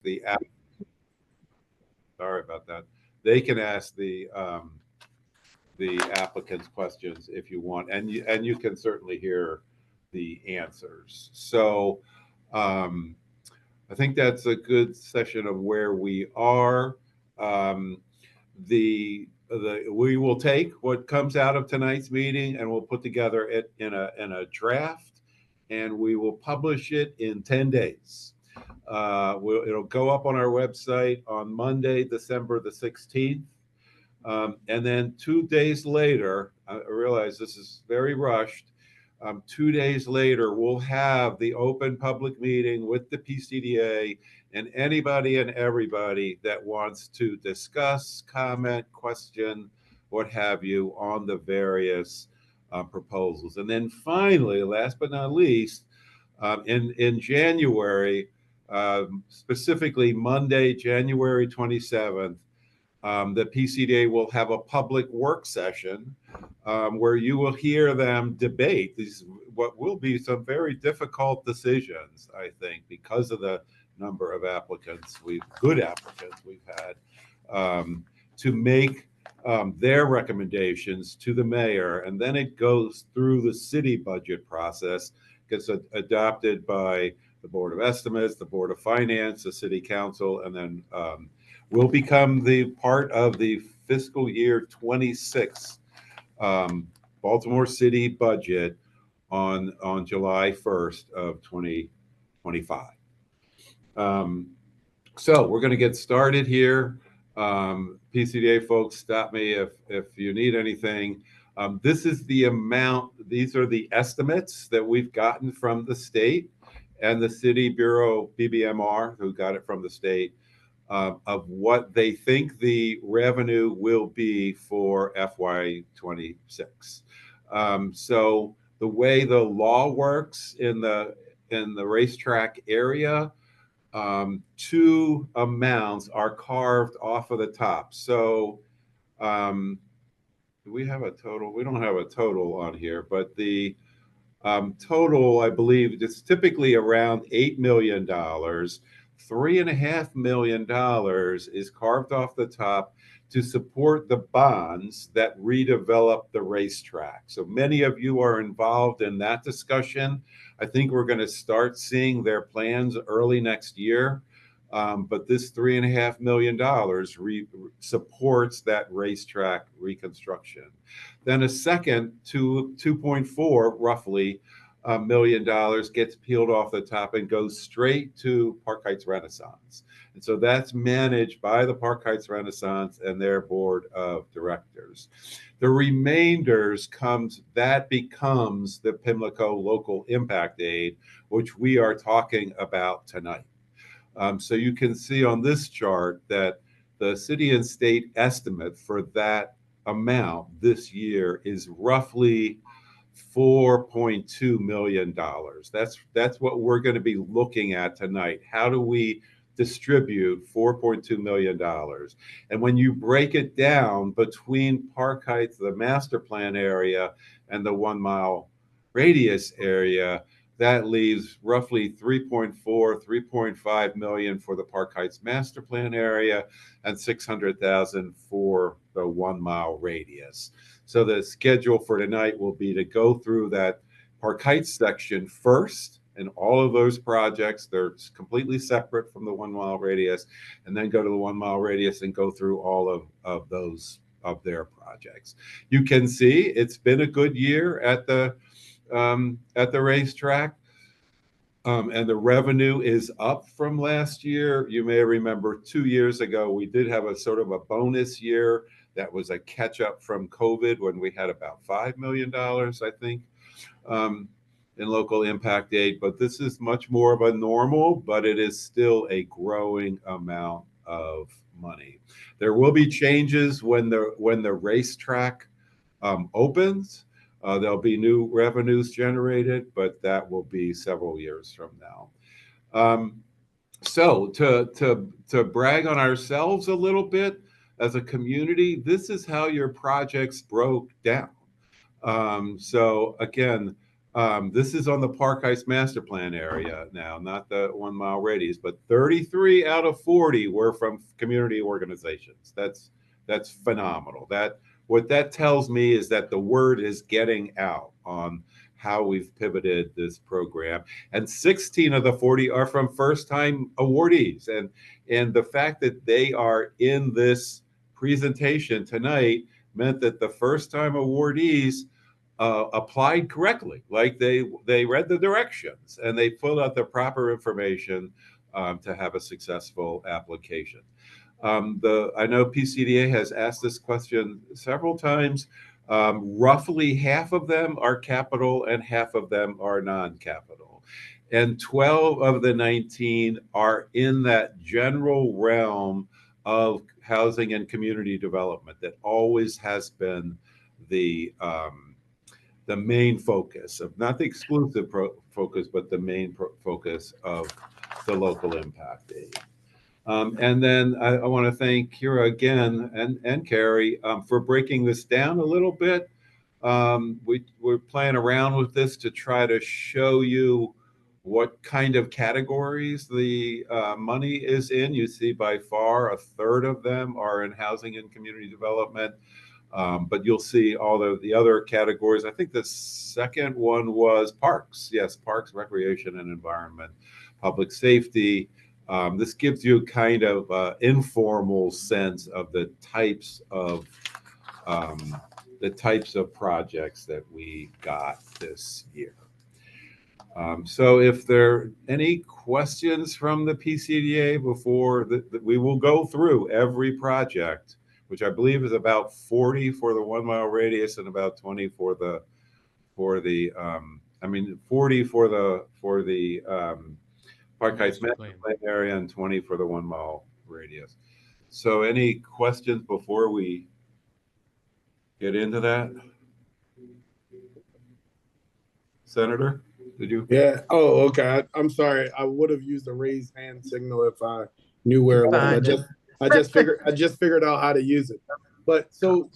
the app. Sorry about that. They can ask the applicants questions if you want, and you can certainly hear the answers. So um, I think that's a good session of where we are. Um, the we will take what comes out of tonight's meeting and we'll put together it in a draft, and we will publish it in 10 days. It'll go up on our website on Monday, December the 16th. And then 2 days later, I realize this is very rushed. 2 days later, we'll have the open public meeting with the PCDA and anybody and everybody that wants to discuss, comment, question, what have you, on the various proposals. And then finally, last but not least, in January, specifically Monday, January 27th, the PCDA will have a public work session where you will hear them debate these what will be some very difficult decisions, I think, because of the number of good applicants we've had, to make their recommendations to the mayor, and then it goes through the city budget process, gets adopted by the Board of Estimates, the Board of Finance, the City Council, and then will become the part of the fiscal year 26 Baltimore City budget on July 1st of 2025. So we're going to get started here. PCDA folks, stop me if you need anything. This is the amount, these are the estimates that we've gotten from the state and the City Bureau, BBMR, who got it from the state, of what they think the revenue will be for FY26. So the way the law works in the racetrack area, two amounts are carved off of the top. So do we have a total? We don't have a total on here, but the total, I believe, is typically around $8 million. $3.5 million is carved off the top to support the bonds that redevelop the racetrack. So many of you are involved in that discussion. I think we're going to start seeing their plans early next year. But this $3.5 million supports that racetrack reconstruction. Then a second 2.4 roughly $1 million gets peeled off the top and goes straight to Park Heights Renaissance. And so that's managed by the Park Heights Renaissance and their board of directors. The remainders becomes the Pimlico local impact aid, which we are talking about tonight. So you can see on this chart that the city and state estimate for that amount this year is roughly $4.2 million. That's what we're going to be looking at tonight. How do we distribute $4.2 million? And when you break it down between Park Heights, the master plan area, and the 1 mile radius area, that leaves roughly 3.5 million for the Park Heights master plan area and 600,000 for the 1 mile radius. So the schedule for tonight will be to go through that Park Heights section first, and all of those projects, they're completely separate from the 1 mile radius, and then go to the 1 mile radius and go through all of those of their projects. You can see it's been a good year at the racetrack. And the revenue is up from last year. You may remember 2 years ago, we did have a sort of a bonus year that was a catch up from COVID when we had about $5 million, I think, in local impact aid. But this is much more of a normal, but it is still a growing amount of money. There will be changes when the racetrack opens. There'll be new revenues generated, but that will be several years from now. So to brag on ourselves a little bit as a community, this is how your projects broke down. So again, This is on the Park Heights Master Plan area now, not the 1 mile radius, but 33 out of 40 were from community organizations. That's phenomenal. What that tells me is that the word is getting out on how we've pivoted this program. And 16 of the 40 are from first-time awardees. And the fact that they are in this presentation tonight meant that the first-time awardees applied correctly, like they read the directions and they filled out the proper information to have a successful application. I know PCDA has asked this question several times. Roughly half of them are capital and half of them are non-capital. And 12 of the 19 are in that general realm of housing and community development that always has been the main focus of, not the exclusive focus, but the main focus of the local impact aid. And then I want to thank Kira again and Carrie for breaking this down a little bit. We're playing around with this to try to show you what kind of categories the money is in. You see by far a third of them are in housing and community development. But you'll see all the other categories. I think the second one was parks. Yes, parks, recreation and environment, public safety. This gives you kind of informal sense of the types of projects that we got this year. So if there are any questions from the PCDA before we will go through every project, which I believe is about 40 for the 1 mile radius and about 20 for the 40 for the Park Heights Master Plan area and 20 for the 1 mile radius. So any questions before we get into that? Senator, did you? Yeah. Oh, okay. I'm sorry. I would have used the raised hand signal if I knew where it was. I just figured out how to use it. But so,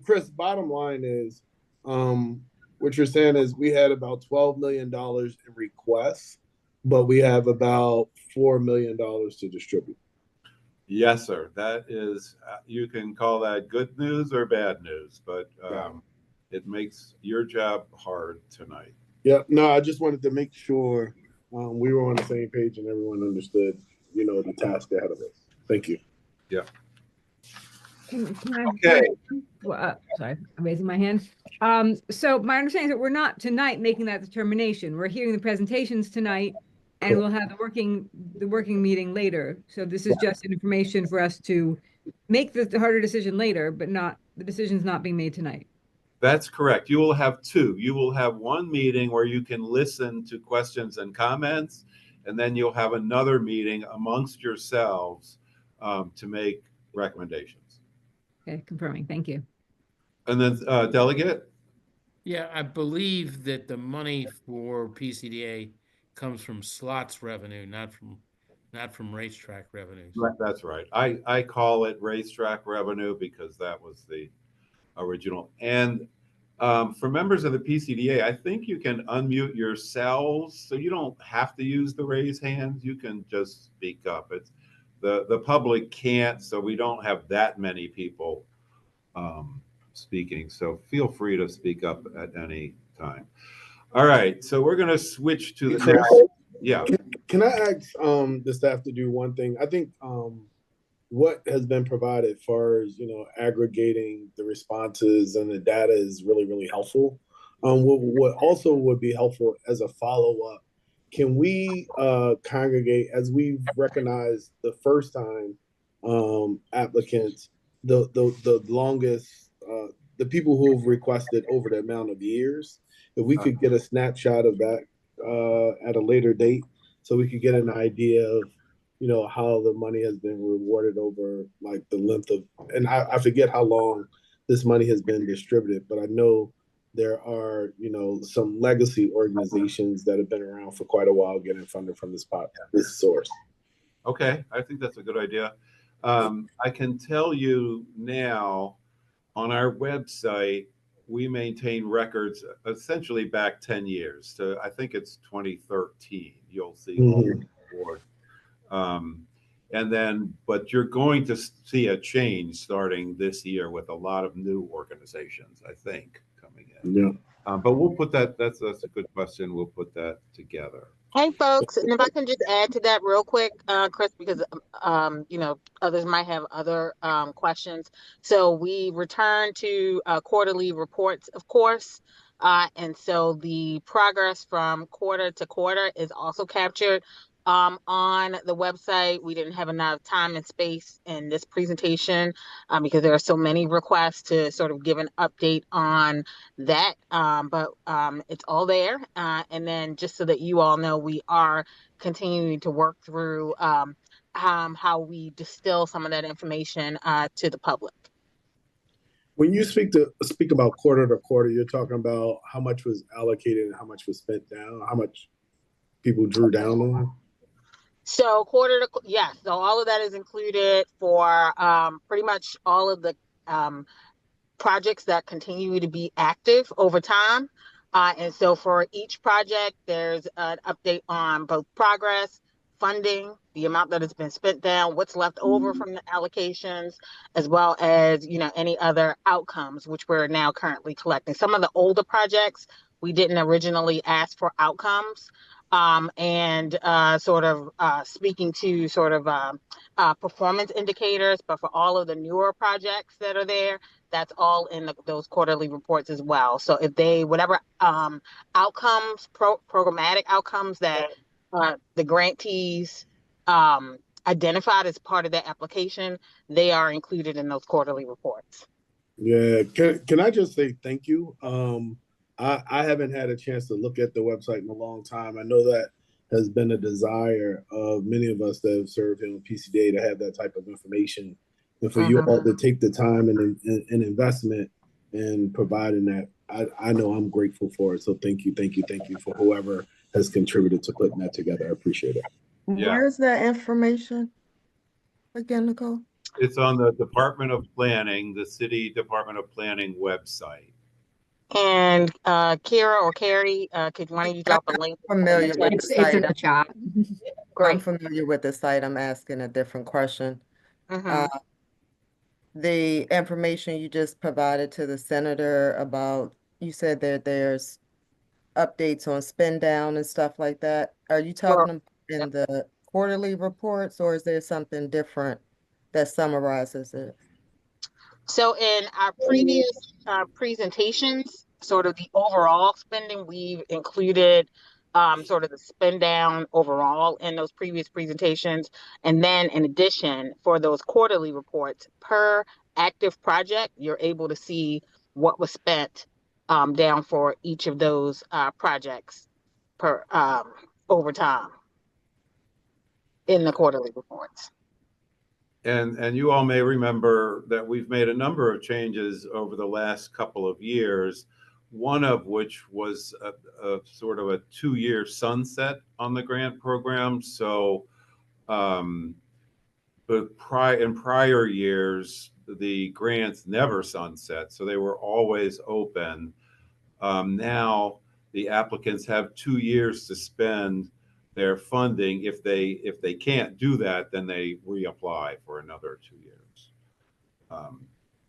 Chris, bottom line is, what you're saying is we had about $12 million in requests, but we have about $4 million to distribute. Yes, sir. That is, you can call that good news or bad news, but it makes your job hard tonight. Yeah. No, I just wanted to make sure we were on the same page and everyone understood, the task ahead of us. Thank you. Yeah. Okay. Sorry, I'm raising my hand. So my understanding is that we're not tonight making that determination. We're hearing the presentations tonight, and we'll have the working meeting later. So this is just information for us to make the harder decision later, but the decision's not being made tonight. That's correct. You will have two. You will have one meeting where you can listen to questions and comments, and then you'll have another meeting amongst yourselves to make recommendations. Okay, confirming. Thank you. And then delegate? Yeah, I believe that the money for PCDA comes from slots revenue, not from racetrack revenues. That's right. I call it racetrack revenue because that was the original. And for members of the PCDA, I think you can unmute yourselves, so you don't have to use the raise hands. You can just speak up. It's the public can't, so we don't have that many people speaking. So feel free to speak up at any time. All right, so we're going to switch to the next. Yeah. Can I ask the staff to do one thing? I think what has been provided as far as aggregating the responses and the data is really, really helpful. What also would be helpful as a follow-up, can we congregate, as we've recognized the first time applicants, the longest, the people who have requested over the amount of years, if we could get a snapshot of that at a later date, so we could get an idea of how the money has been rewarded over like the length of, and I forget how long this money has been distributed, but I know there are some legacy organizations that have been around for quite a while getting funded from this source. Okay, I think that's a good idea. I can tell you now on our website we maintain records essentially back 10 years. So I think it's 2013. You'll see all the report. And then, but you're going to see a change starting this year with a lot of new organizations, I think, coming in. Yeah. But we'll put that, that's a good question. We'll put that together. Hey, folks, and if I can just add to that real quick, Chris, because others might have other questions. So we return to quarterly reports, of course, and so the progress from quarter to quarter is also captured on the website. We didn't have enough time and space in this presentation because there are so many requests to sort of give an update on that, but it's all there. And then just so that you all know, we are continuing to work through how we distill some of that information to the public. When you speak about quarter to quarter, you're talking about how much was allocated and how much was spent down, how much people drew down on? So yes, so all of that is included for pretty much all of the projects that continue to be active over time. And so for each project, there's an update on both progress, funding, the amount that has been spent down, what's left over from the allocations, as well as, any other outcomes, which we're now currently collecting. Some of the older projects, we didn't originally ask for outcomes. And sort of speaking to sort of performance indicators, but for all of the newer projects that are there, that's all in those quarterly reports as well. So if whatever outcomes, programmatic outcomes that the grantees identified as part of that application, they are included in those quarterly reports. Yeah, can I just say thank you? I haven't had a chance to look at the website in a long time. I know that has been a desire of many of us that have served in PCDA to have that type of information, and for you all to take the time and investment in providing that. I know I'm grateful for it. So thank you for whoever has contributed to putting that together. I appreciate it. Yeah. Where's that information again, Nicole? It's on the Department of Planning, the City Department of Planning website. And Kira or Carrie, could one of you drop a link? Familiar with the site. It's in the chat. Great. I'm familiar with the site. I'm asking a different question. The information you just provided to the senator about, you said that there's updates on spend down and stuff like that. Are you talking about in the quarterly reports, or is there something different that summarizes it? So in our previous presentations, sort of the overall spending, we've included sort of the spend down overall in those previous presentations. And then in addition, for those quarterly reports, per active project, you're able to see what was spent down for each of those projects per over time in the quarterly reports. And you all may remember that we've made a number of changes over the last couple of years, one of which was a sort of a 2-year sunset on the grant program. So but in prior years, the grants never sunset, so they were always open. Now the applicants have 2 years to spend their funding. If they can't do that, then they reapply for another 2 years.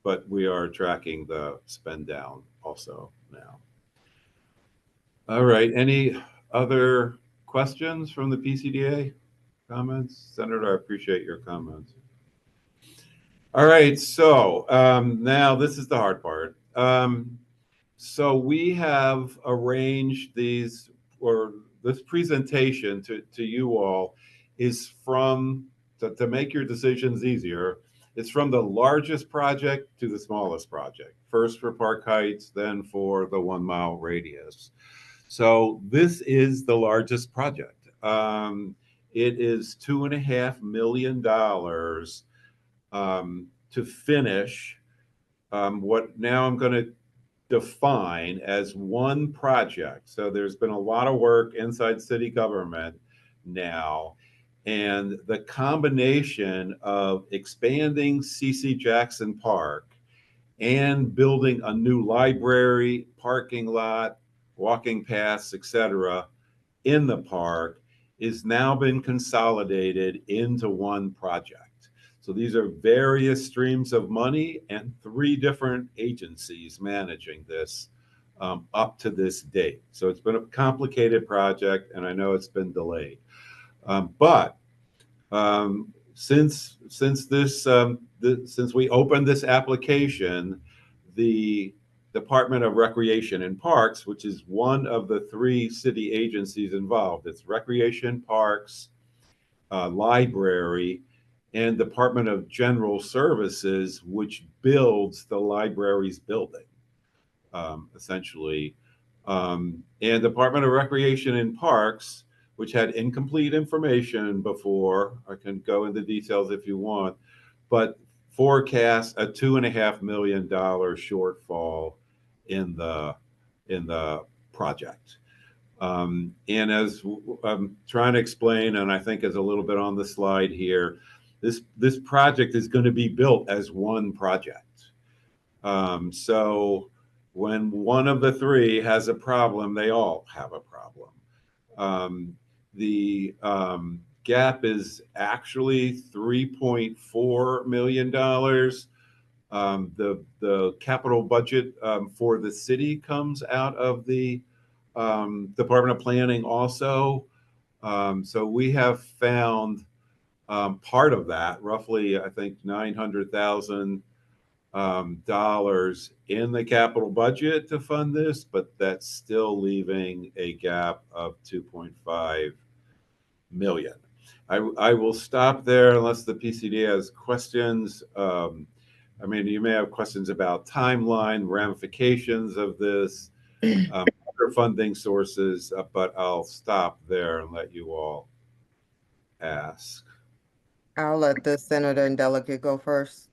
But we are tracking the spend down also now. All right, any other questions from the PCDA? Comments? Senator, I appreciate your comments. All right, so now this is the hard part. So we have arranged these, or this presentation to you all is from, to make your decisions easier, it's from the largest project to the smallest project. First for Park Heights, then for the 1 mile radius. So this is the largest project. It is $2.5 million to finish what now I'm going to define as one project. So there's been a lot of work inside city government now, and the combination of expanding C.C. Jackson Park and building a new library, parking lot, walking paths, etc., in the park is now been consolidated into one project. So these are various streams of money and 3 different agencies managing this up to this date. So it's been a complicated project, and I know it's been delayed. But since we opened this application, the Department of Recreation and Parks, which is one of the 3 city agencies involved, it's Recreation, Parks, Library, and Department of General Services, which builds the library's building, essentially. And Department of Recreation and Parks, which had incomplete information before, I can go into details if you want, but forecast a $2.5 million shortfall in the project. And as I'm trying to explain, and I think is a little bit on the slide here, this project is going to be built as one project. So when one of the 3 has a problem, they all have a problem. The gap is actually $3.4 million. The capital budget for the city comes out of the Department of Planning also. So we have found part of that, roughly, I think, $900,000 dollars in the capital budget to fund this, but that's still leaving a gap of 2.5 million. I will stop there unless the PCD has questions. I mean, you may have questions about timeline, ramifications of this, other funding sources, but I'll stop there and let you all ask. I'll let the senator and delegate go first.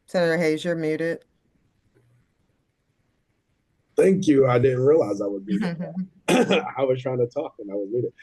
Senator Hayes, you're muted. Thank you. I didn't realize I was muted. I was trying to talk and I was muted.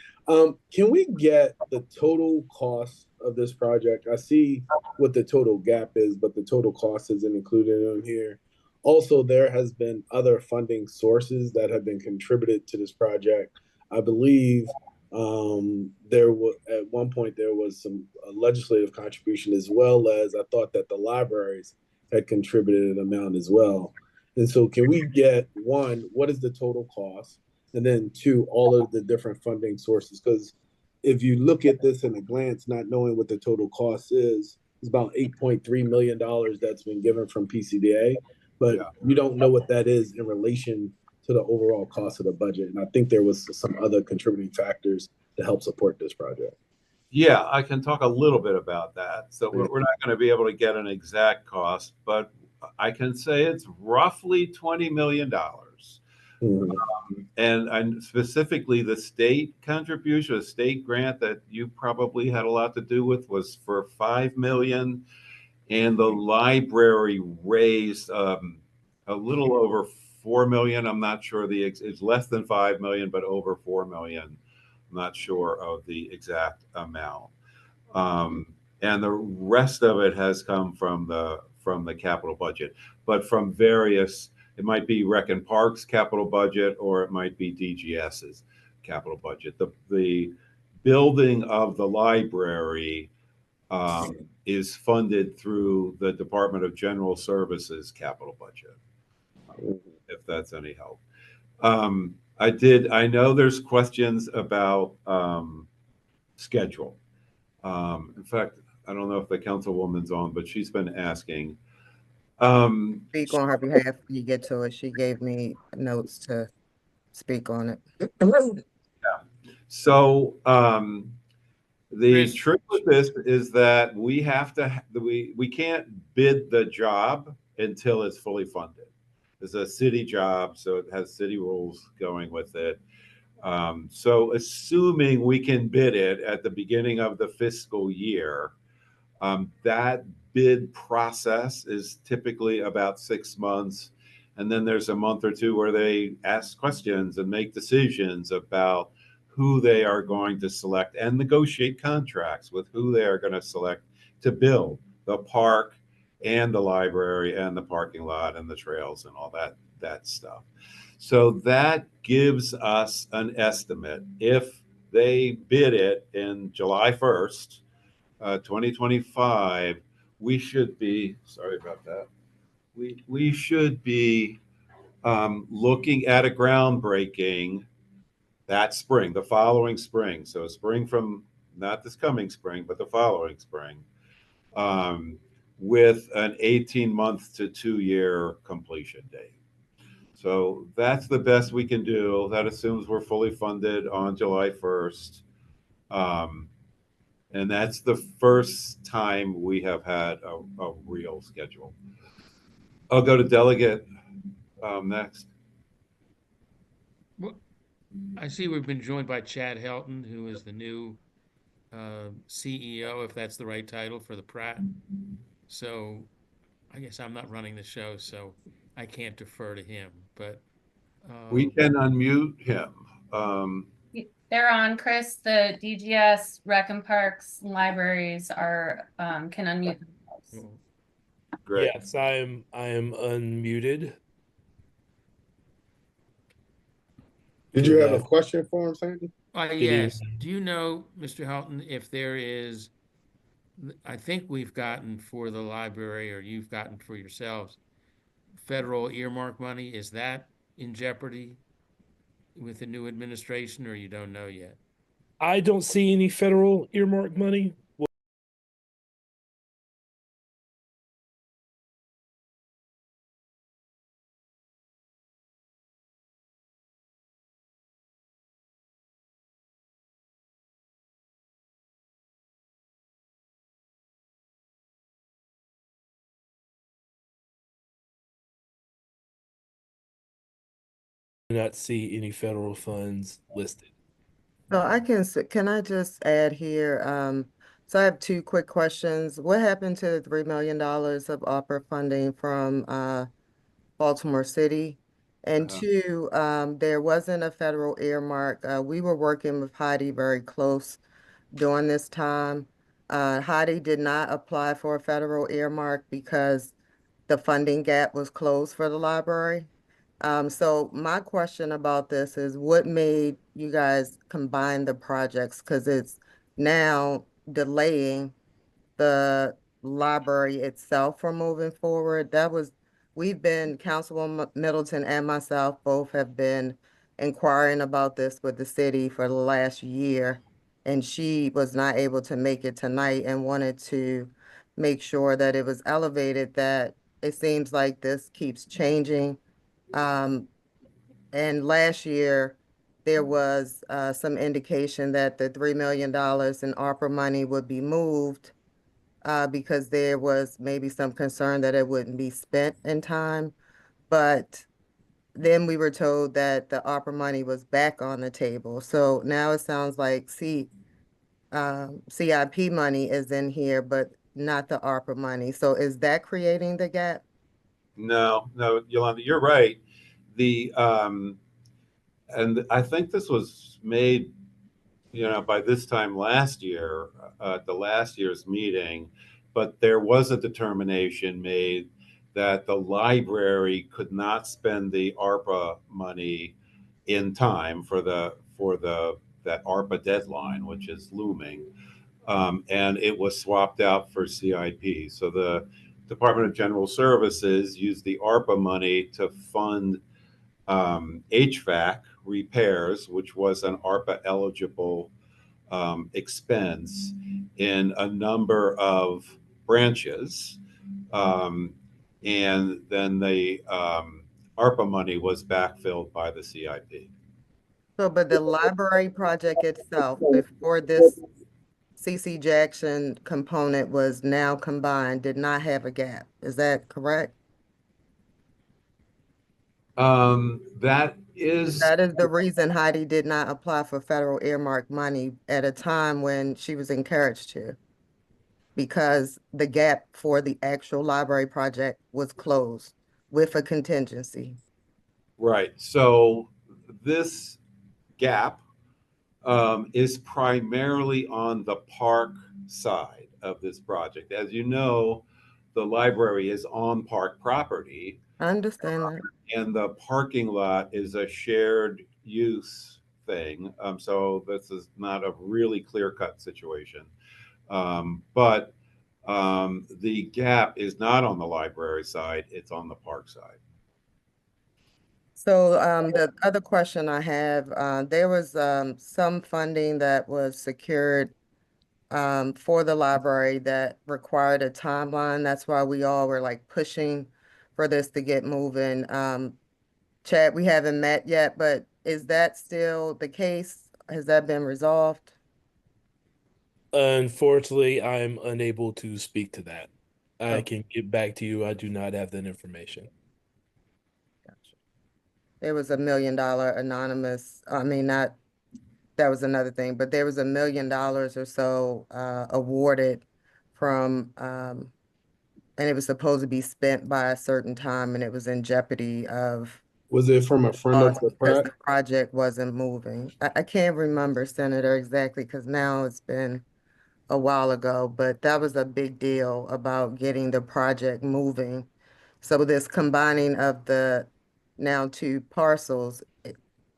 Can we get the total cost of this project? I see what the total gap is, but the total cost isn't included on here. Also, there has been other funding sources that have been contributed to this project. I believe there was at one point there was some legislative contribution, as well as I thought that the libraries had contributed an amount as well. And so can we get, 1, what is the total cost? And then 2, all of the different funding sources? Because if you look at this in a glance, not knowing what the total cost is, it's about $8.3 million that's been given from PCDA, but you don't know what that is in relation to the overall cost of the budget. And I think there was some other contributing factors to help support this project. Yeah, I can talk a little bit about that. So we're not going to be able to get an exact cost, but I can say it's roughly $20 million. And specifically the state contribution, a state grant that you probably had a lot to do with, was for $5 million. And the library raised a little over $4 million. I'm not sure it's less than $5 million, but over $4 million. I'm not sure of the exact amount. And the rest of it has come from the capital budget, but from various, it might be Rec and Parks capital budget, or it might be DGS's capital budget. The building of the library is funded through the Department of General Services capital budget, if that's any help. I know there's questions about schedule. In fact, I don't know if the councilwoman's on, but she's been asking. Speak on her behalf when you get to it. She gave me notes to speak on it. Yeah. So the Chris. trick with this is that we can't bid the job until it's fully funded. It's a city job, so it has city rules going with it. So assuming we can bid it at the beginning of the fiscal year, that bid process is typically about 6 months. And then there's a month or 2 where they ask questions and make decisions about who they are going to select and negotiate contracts with who they are going to select to build the park and the library and the parking lot and the trails and all that stuff. So that gives us an estimate. If they bid it in July 1st, 2025, we should be, sorry about that, we should be looking at a groundbreaking that spring, the following spring. So spring from not this coming spring, but the following spring, um, with an 18-month to 2-year completion date. So that's the best we can do. That assumes we're fully funded on July 1st. Um, and that's the first time we have had a real schedule. I'll go to delegate next. Well, I see we've been joined by Chad Helton, who is the new CEO, if that's the right title, for the Pratt. So I guess I'm not running the show, so I can't defer to him. But We can unmute him. They're on, Chris. The DGS, Rec and Parks, and Libraries are can unmute themselves. Great. Yes, I am unmuted. Did you have a question for him, Sandy? yes. Do you know, Mr. Helton, if there is, I think we've gotten for the library, or you've gotten for yourselves, federal earmark money. Is that in jeopardy with the new administration, or you don't know yet? I don't see any federal earmark money. Do not see any federal funds listed. So can I just add here, so I have two quick questions. What happened to the $3 million of opera funding from Baltimore City? And two, there wasn't a federal earmark. We were working with Heidi very close during this time. Heidi did not apply for a federal earmark because the funding gap was closed for the library. So my question about this is what made you guys combine the projects? Because it's now delaying the library itself from moving forward. Councilwoman Middleton and myself both have been inquiring about this with the city for the last year. And she was not able to make it tonight and wanted to make sure that it was elevated, that it seems like this keeps changing. And last year, there was some indication that the $3 million in ARPA money would be moved because there was maybe some concern that it wouldn't be spent in time. But then we were told that the ARPA money was back on the table. So now it sounds like CIP money is in here, but not the ARPA money. So is that creating the gap? No, Yolanda, you're right. And I think this was made, by this time last year, at the last year's meeting, but there was a determination made that the library could not spend the ARPA money in time for that ARPA deadline, which is looming. And it was swapped out for CIP. So the Department of General Services used the ARPA money to fund HVAC repairs, which was an ARPA eligible expense in a number of branches. And then the ARPA money was backfilled by the CIP. So, but the library project itself, before this CC Jackson component was now combined, did not have a gap. Is that correct? That is the reason Heidi did not apply for federal earmark money at a time when she was encouraged to, because the gap for the actual library project was closed with a contingency. right. So this gap is primarily on the park side of this project. As you know, the library is on park property, I understand that. and the parking lot is a shared use thing. So this is not a really clear-cut situation. But the gap is not on the library side, it's on the park side. So the other question I have, there was some funding that was secured for the library that required a timeline. That's why we all were like pushing for this to get moving. Chad, we haven't met yet, but is that still the case? Has that been resolved? Unfortunately, I'm unable to speak to that. I Oh, can get back to you. I do not have that information. gotcha. There was $1 million anonymous, I mean, not, that was another thing, but there was $1 million or so awarded from, and it was supposed to be spent by a certain time, and it was in jeopardy of Was it from a friend of the because the prac? project wasn't moving. I can't remember, Senator, exactly, because now it's been a while ago, but that was a big deal about getting the project moving. So this combining of the now two parcels,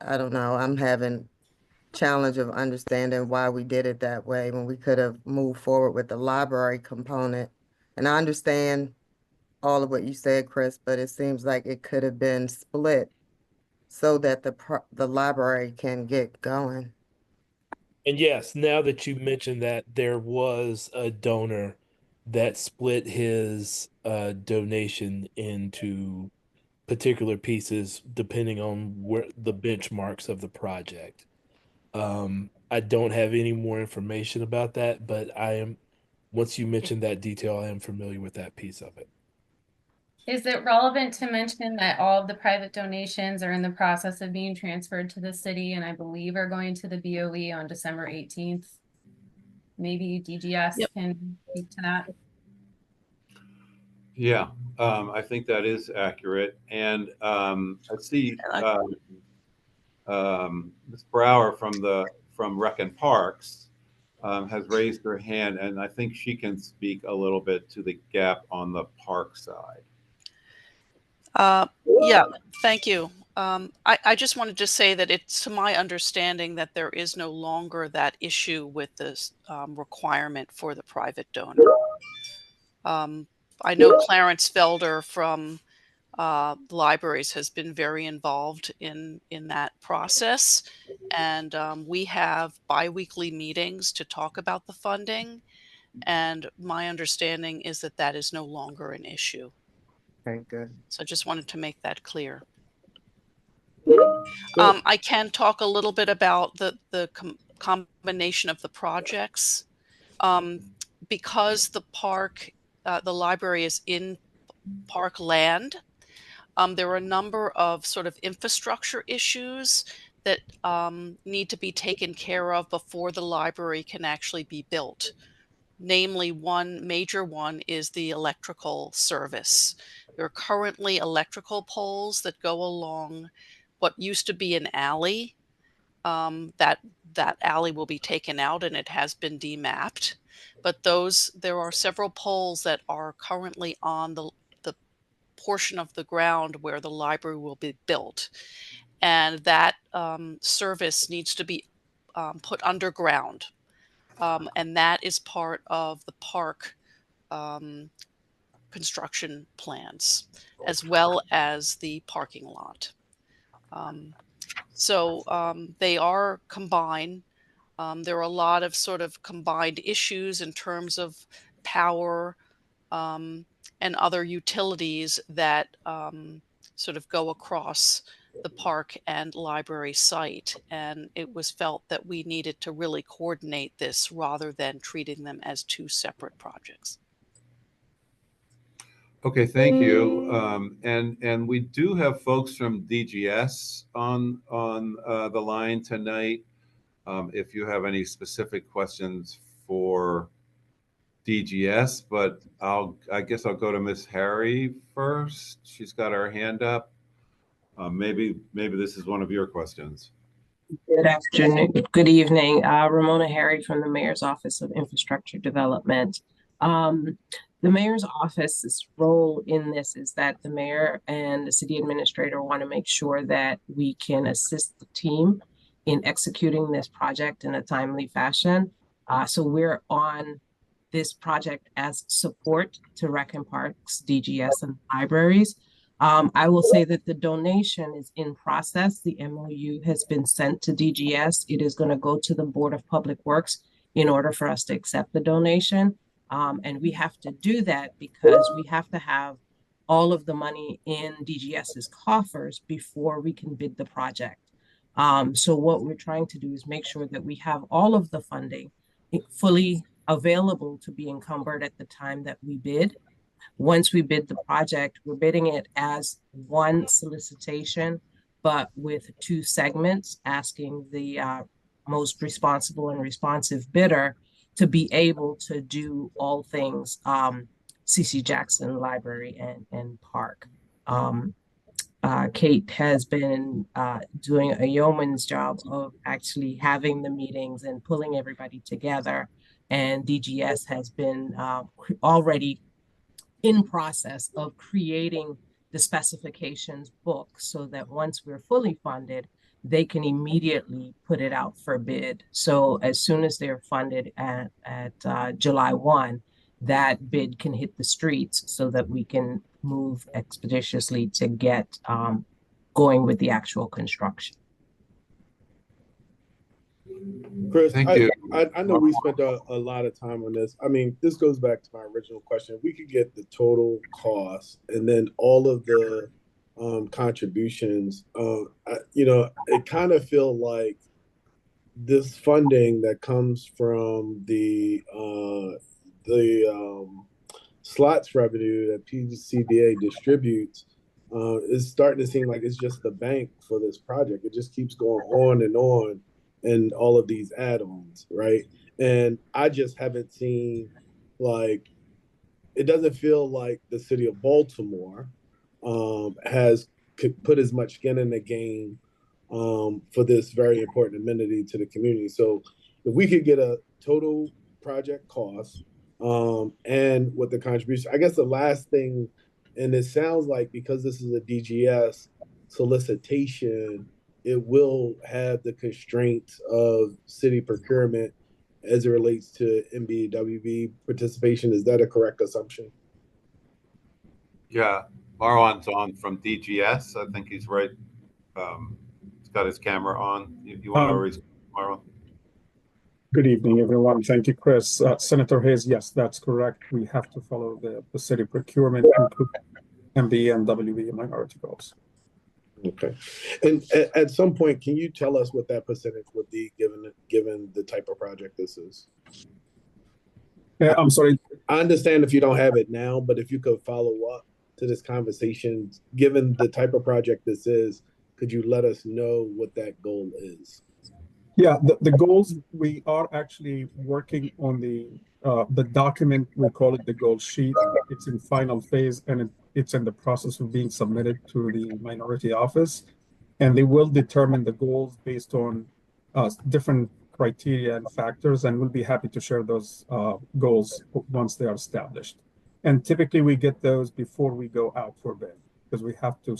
I don't know, I'm having challenge of understanding why we did it that way when we could have moved forward with the library component. And I understand all of what you said, Chris, but it seems like it could have been split so that the library can get going. And yes, now that you mentioned that, there was a donor that split his donation into particular pieces depending on where the benchmarks of the project. I don't have any more information about that, but once you mentioned that detail, I am familiar with that piece of it. Is it relevant to mention that all of the private donations are in the process of being transferred to the city and I believe are going to the BOE on December 18th? Maybe DGS can speak to that. Yeah, I think that is accurate. And I see Ms. Brower from Rec and Parks has raised her hand, and I think she can speak a little bit to the gap on the park side. Yeah, thank you. I just wanted to say that it's to my understanding that there is no longer that issue with this requirement for the private donor. I know Clarence Felder from libraries has been very involved in that process, and we have biweekly meetings to talk about the funding. And my understanding is that that is no longer an issue. Okay, good. So I just wanted to make that clear. Good. I can talk a little bit about the combination of the projects. Because the library is in park land, there are a number of sort of infrastructure issues that need to be taken care of before the library can actually be built. Namely, one major one is the electrical service. There are currently electrical poles that go along what used to be an alley. That alley will be taken out and it has been demapped. But there are several poles that are currently on the portion of the ground where the library will be built. And that service needs to be put underground. And that is part of the park construction plans, as well as the parking lot. So they are combined. There are a lot of sort of combined issues in terms of power and other utilities that sort of go across the park and library site. And it was felt that we needed to really coordinate this rather than treating them as two separate projects. Okay, thank you. And we do have folks from DGS on the line tonight. If you have any specific questions for DGS, but I guess I'll go to Miss Harry first. She's got her hand up. Maybe this is one of your questions. Good afternoon, good evening. Ramona Harry from the Mayor's Office of Infrastructure Development. The mayor's office's role in this is that the mayor and the city administrator want to make sure that we can assist the team in executing this project in a timely fashion. So we're on this project as support to Rec and Parks, DGS, and libraries. I will say that the donation is in process. The MOU has been sent to DGS. It is going to go to the Board of Public Works in order for us to accept the donation. And we have to do that because we have to have all of the money in DGS's coffers before we can bid the project. So what we're trying to do is make sure that we have all of the funding fully available to be encumbered at the time that we bid. Once we bid the project, we're bidding it as one solicitation, but with two segments, asking the most responsible and responsive bidder to be able to do all things CC Jackson Library and Park. Kate has been doing a yeoman's job of actually having the meetings and pulling everybody together. And DGS has been already in process of creating the specifications book so that once we're fully funded, they can immediately put it out for bid. So as soon as they're funded at July 1, that bid can hit the streets so that we can move expeditiously to get going with the actual construction. Chris, Thank you. I know we spent a lot of time on this. I mean, this goes back to my original question. If we could get the total cost and then all of the contributions, it kind of feel like this funding that comes from the slots revenue that PCDA distributes is starting to seem like it's just the bank for this project. It just keeps going on and all of these add-ons, right? And I just haven't seen, like, it doesn't feel like the city of Baltimore has put as much skin in the game for this very important amenity to the community. So if we could get a total project cost and what the contribution, I guess the last thing, and it sounds like because this is a DGS solicitation, it will have the constraints of city procurement as it relates to MBWB participation. Is that a correct assumption? Yeah, Marwan's on from DGS. I think he's right. He's got his camera on. You want to respond, Marwan? Good evening, everyone. Thank you, Chris. Senator Hayes, yes, that's correct. We have to follow the city procurement, including MB and WB minority goals. Okay. And at some point, can you tell us what that percentage would be given the type of project this is? I'm sorry. I understand if you don't have it now, but if you could follow up to this conversation, given the type of project this is, could you let us know what that goal is? Yeah, the goals, we are actually working on the document. We call it the goal sheet. It's in final phase and it's in the process of being submitted to the minority office. And they will determine the goals based on different criteria and factors. And we'll be happy to share those goals once they are established. And typically we get those before we go out for bid because we have to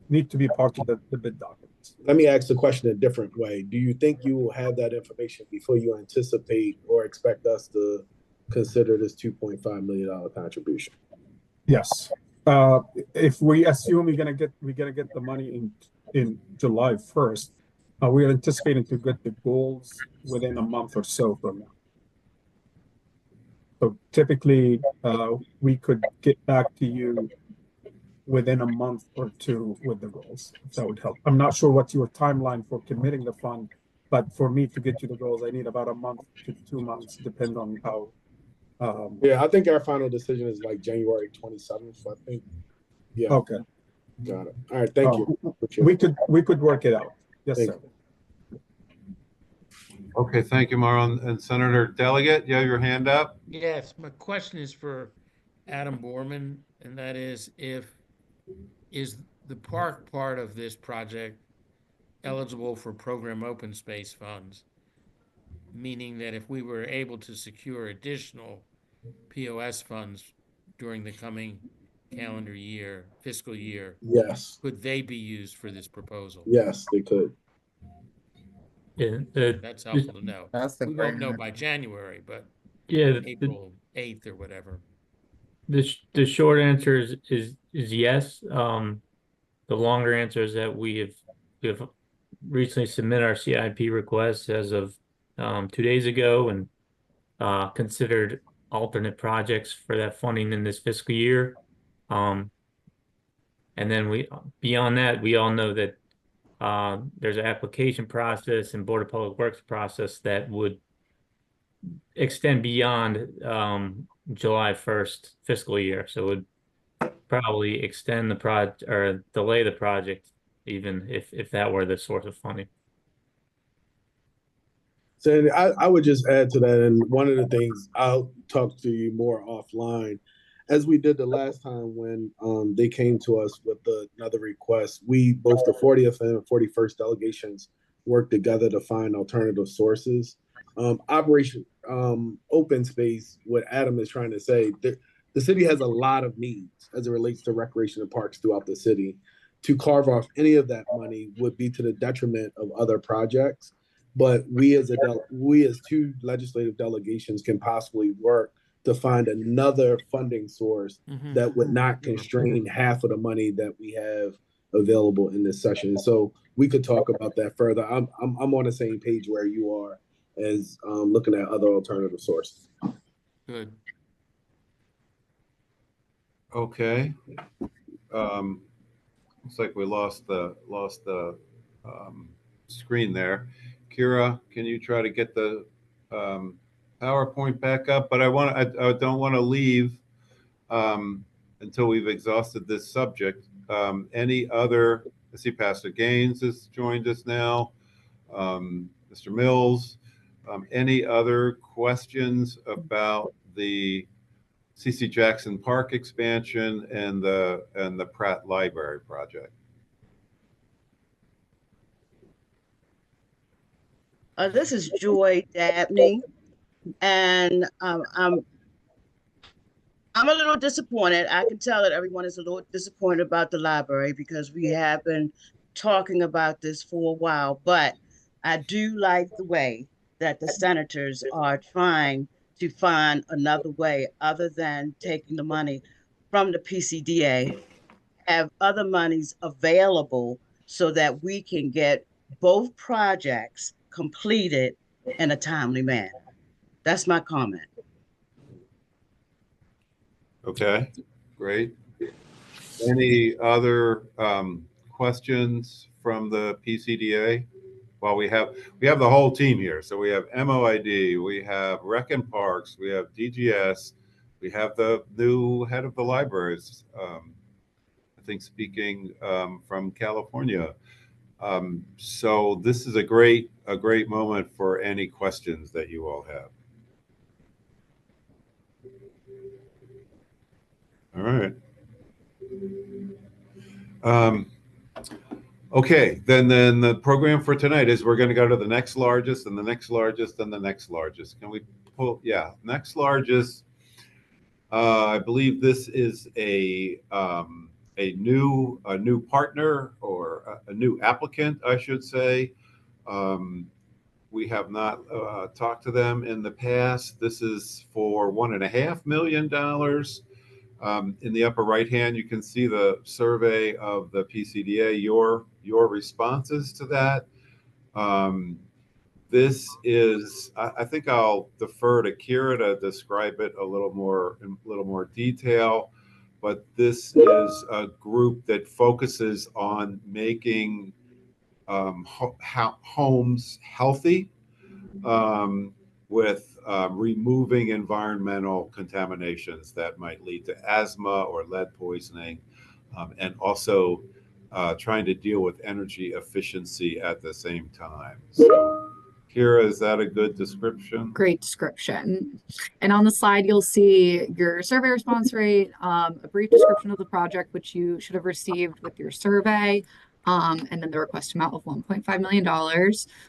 need to be part of the bid documents. Let me ask the question a different way. Do you think you will have that information before you anticipate or expect us to consider this $2.5 million contribution? Yes. If we assume we're gonna get the money in July 1st, we are anticipating to get the goals within a month or so from now. So typically, we could get back to you within a month or two with the goals, if that would help. I'm not sure what's your timeline for committing the fund, but for me to get you the goals, I need about a month to 2 months, depending on how. Yeah, I think our final decision is like January 27th. So I think, yeah. Okay. Got it. All right. Thank you. We could work it out. Yes, sir. Okay, thank you, Marwan. And Senator Delegate, you have your hand up? Yes, my question is for Adam Borman, and that is is the park part of this project eligible for program open space funds? Meaning that if we were able to secure additional POS funds during the coming calendar year, fiscal year, Yes, could they be used for this proposal? yes, they could. Yeah, That's helpful to know. That's a We great won't know idea. by January, but yeah. April 8th or whatever. The short answer is yes. The longer answer is that we have recently submitted our CIP request as of 2 days ago, and considered alternate projects for that funding in this fiscal year. And then beyond that, we all know that there's an application process and Board of Public Works process that would extend beyond July 1st fiscal year. So it would probably extend the project or delay the project even if that were the source of funding. So I would just add to that, and one of the things I'll talk to you more offline, as we did the last time when they came to us with another request. We both the 40th and 41st delegations worked together to find alternative sources. Operation Open Space, what Adam is trying to say, the city has a lot of needs as it relates to recreation and parks throughout the city. To carve off any of that money would be to the detriment of other projects. But we as two legislative delegations can possibly work to find another funding source that would not constrain half of the money that we have available in this session. So we could talk about that further. I'm on the same page where you are as looking at other alternative sources. Good. Okay. Looks like we lost the screen there. Kira, can you try to get the PowerPoint back up? But I don't want to leave until we've exhausted this subject. Any other? I see Pastor Gaines has joined us now. Mr. Mills. Any other questions about the C.C. Jackson Park expansion and the Pratt Library project? This is Joy Dabney, and I'm a little disappointed. I can tell that everyone is a little disappointed about the library because we have been talking about this for a while, but I do like the way that the senators are trying to find another way other than taking the money from the PCDA, have other monies available so that we can get both projects completed in a timely manner. That's my comment. Okay, great. Any other questions from the PCDA? Well, we have the whole team here. So we have MOID, we have Rec and Parks, we have DGS, we have the new head of the libraries, I think speaking from California. So this is a great moment for any questions that you all have. All right. Okay, then the program for tonight is we're going to go to the next largest and the next largest and the next largest. Can we pull? Yeah, next largest. I believe this is a new partner or a new applicant, I should say. We have not talked to them in the past. This is for $1.5 million. In the upper right hand, you can see the survey of the PCDA, your responses to that. This is, I think I'll defer to Kira to describe it in a little more detail, but this is a group that focuses on making homes healthy, with removing environmental contaminations that might lead to asthma or lead poisoning, and also trying to deal with energy efficiency at the same time. So, Kira, is that a good description? Great description. And on the slide, you'll see your survey response rate, a brief description of the project, which you should have received with your survey, and then the request amount of $1.5 million.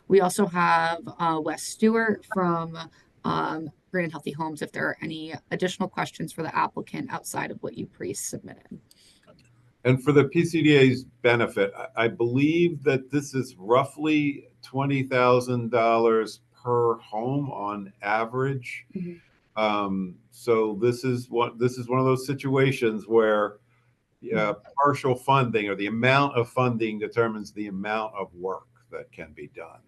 We also have Wes Stewart from Green and Healthy Homes if there are any additional questions for the applicant outside of what you pre-submitted. And for the PCDA's benefit, I believe that this is roughly $20,000 per home on average. So this is one of those situations where partial funding or the amount of funding determines the amount of work that can be done.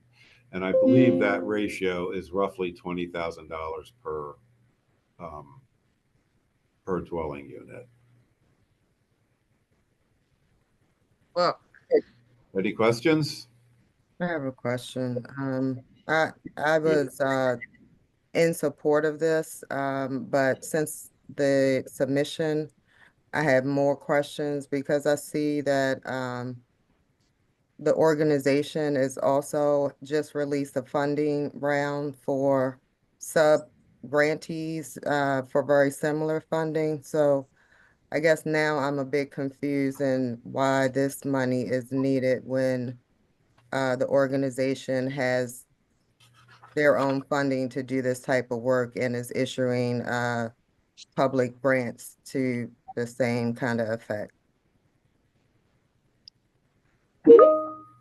And I believe that ratio is roughly $20,000 per dwelling unit. Well, Any questions? I have a question. I was in support of this, but since the submission, I have more questions because I see that the organization is also just released a funding round for sub-grantees for very similar funding. So I guess now I'm a bit confused in why this money is needed when the organization has their own funding to do this type of work and is issuing public grants to the same kind of effect.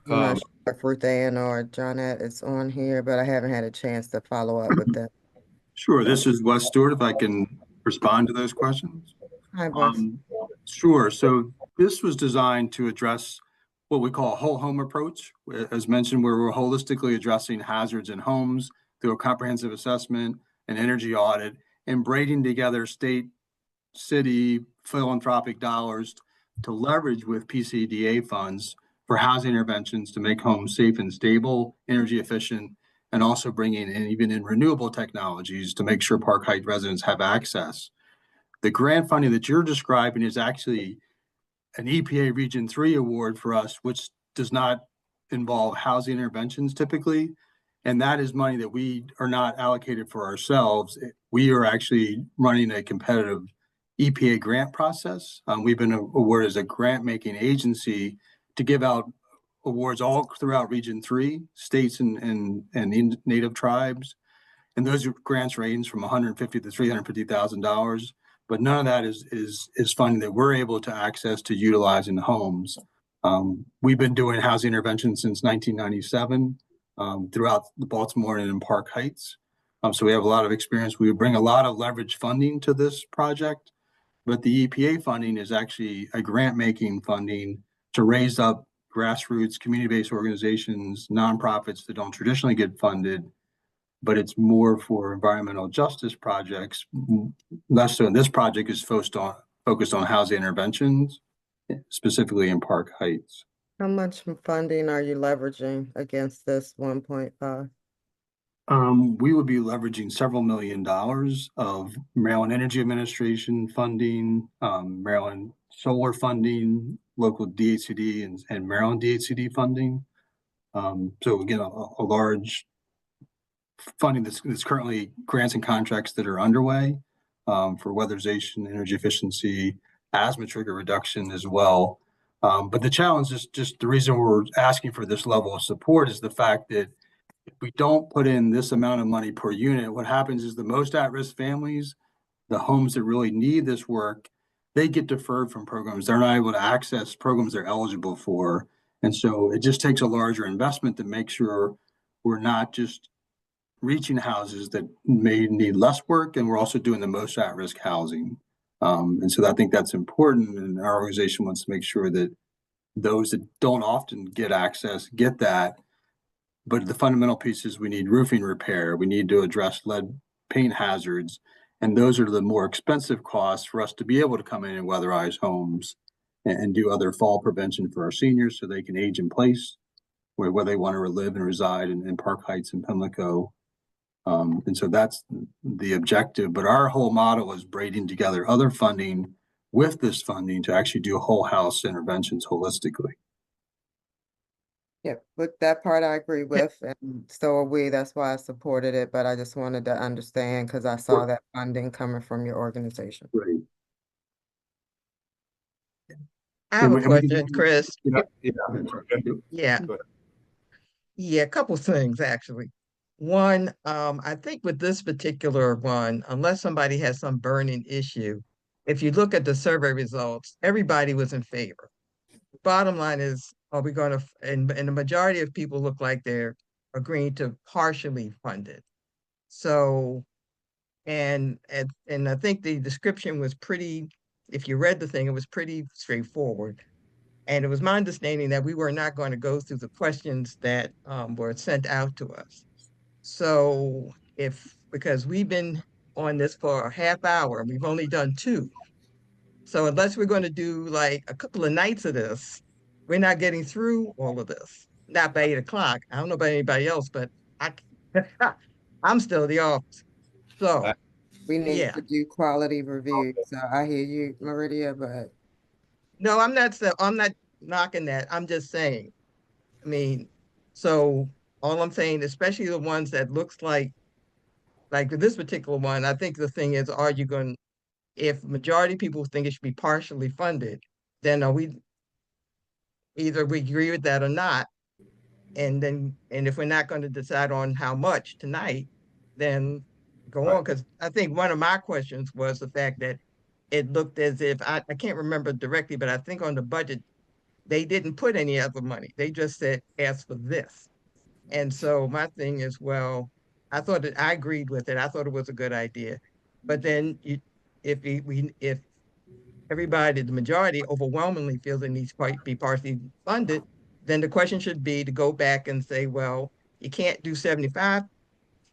I'm not sure if Ruth Ann or Johnette is on here, but I haven't had a chance to follow up with them. Sure, this is Wes Stewart, if I can respond to those questions. Hi, Wes. Sure, so this was designed to address what we call a whole home approach, as mentioned, where we're holistically addressing hazards in homes through a comprehensive assessment and energy audit and braiding together state, city, philanthropic dollars to leverage with PCDA funds for housing interventions to make homes safe and stable, energy efficient, and also bringing in even in renewable technologies to make sure Park Heights residents have access. The grant funding that you're describing is actually an EPA Region 3 award for us, which does not involve housing interventions typically. And that is money that we are not allocated for ourselves. We are actually running a competitive EPA grant process. We've been awarded as a grant making agency to give out awards all throughout Region 3, states and native tribes. And those grants range from $150,000 to $350,000. But none of that is funding that we're able to access to utilize in homes. We've been doing housing intervention since 1997 throughout the Baltimore and in Park Heights. So we have a lot of experience. We bring a lot of leverage funding to this project, but the EPA funding is actually a grant-making funding to raise up grassroots, community-based organizations, nonprofits that don't traditionally get funded, but it's more for environmental justice projects. Less so, and this project is focused on housing interventions, specifically in Park Heights. How much funding are you leveraging against this 1.5? We would be leveraging several $1 million of Maryland Energy Administration funding, Maryland solar funding, local DHCD and Maryland DHCD funding. So again, a large funding that's currently grants and contracts that are underway for weatherization, energy efficiency, asthma trigger reduction as well. But the challenge is just the reason we're asking for this level of support is the fact that if we don't put in this amount of money per unit, what happens is the most at-risk families, the homes that really need this work, they get deferred from programs. They're not able to access programs they're eligible for. And so it just takes a larger investment to make sure we're not just reaching houses that may need less work, and we're also doing the most at-risk housing. And so I think that's important, and our organization wants to make sure that those that don't often get access get that. But the fundamental piece is we need roofing repair, we need to address lead paint hazards, and those are the more expensive costs for us to be able to come in and weatherize homes and do other fall prevention for our seniors so they can age in place where they want to live and reside in Park Heights and Pimlico. And so that's the objective, but our whole model is braiding together other funding with this funding to actually do whole house interventions holistically. Yeah, but that part I agree with, and so are we. That's why I supported it, but I just wanted to understand because I saw that funding coming from your organization. Right. I have a question, Chris. Yeah. Yeah, a couple things actually. One, I think with this particular one, unless somebody has some burning issue, if you look at the survey results, everybody was in favor. Bottom line is, are we going to, and the majority of people look like they're agreeing to partially fund it. So, and I think the description was pretty, if you read the thing, it was pretty straightforward. And it was my understanding that we were not going to go through the questions that were sent out to us. So because we've been on this for a half hour, and we've only done two. So unless we're going to do like a couple of nights of this, we're not getting through all of this. Not by 8 o'clock. I don't know about anybody else, but I, I'm still at the office. So We need yeah, to do quality review. So I hear you, Meridia, but no, I'm not knocking that. I'm just saying. I mean, so all I'm saying, especially the ones that looks like this particular one, I think the thing is, are you going, if majority of people think it should be partially funded, then are we, either we agree with that or not? And if we're not going to decide on how much tonight, then go on. Because I think one of my questions was the fact that it looked as if, I can't remember directly, but I think on the budget, they didn't put any other money. They just said, ask for this. And so my thing is, well, I agreed with it. I thought it was a good idea. But then if everybody, the majority overwhelmingly feels it needs to be partially funded, then the question should be to go back and say, well, you can't do 75,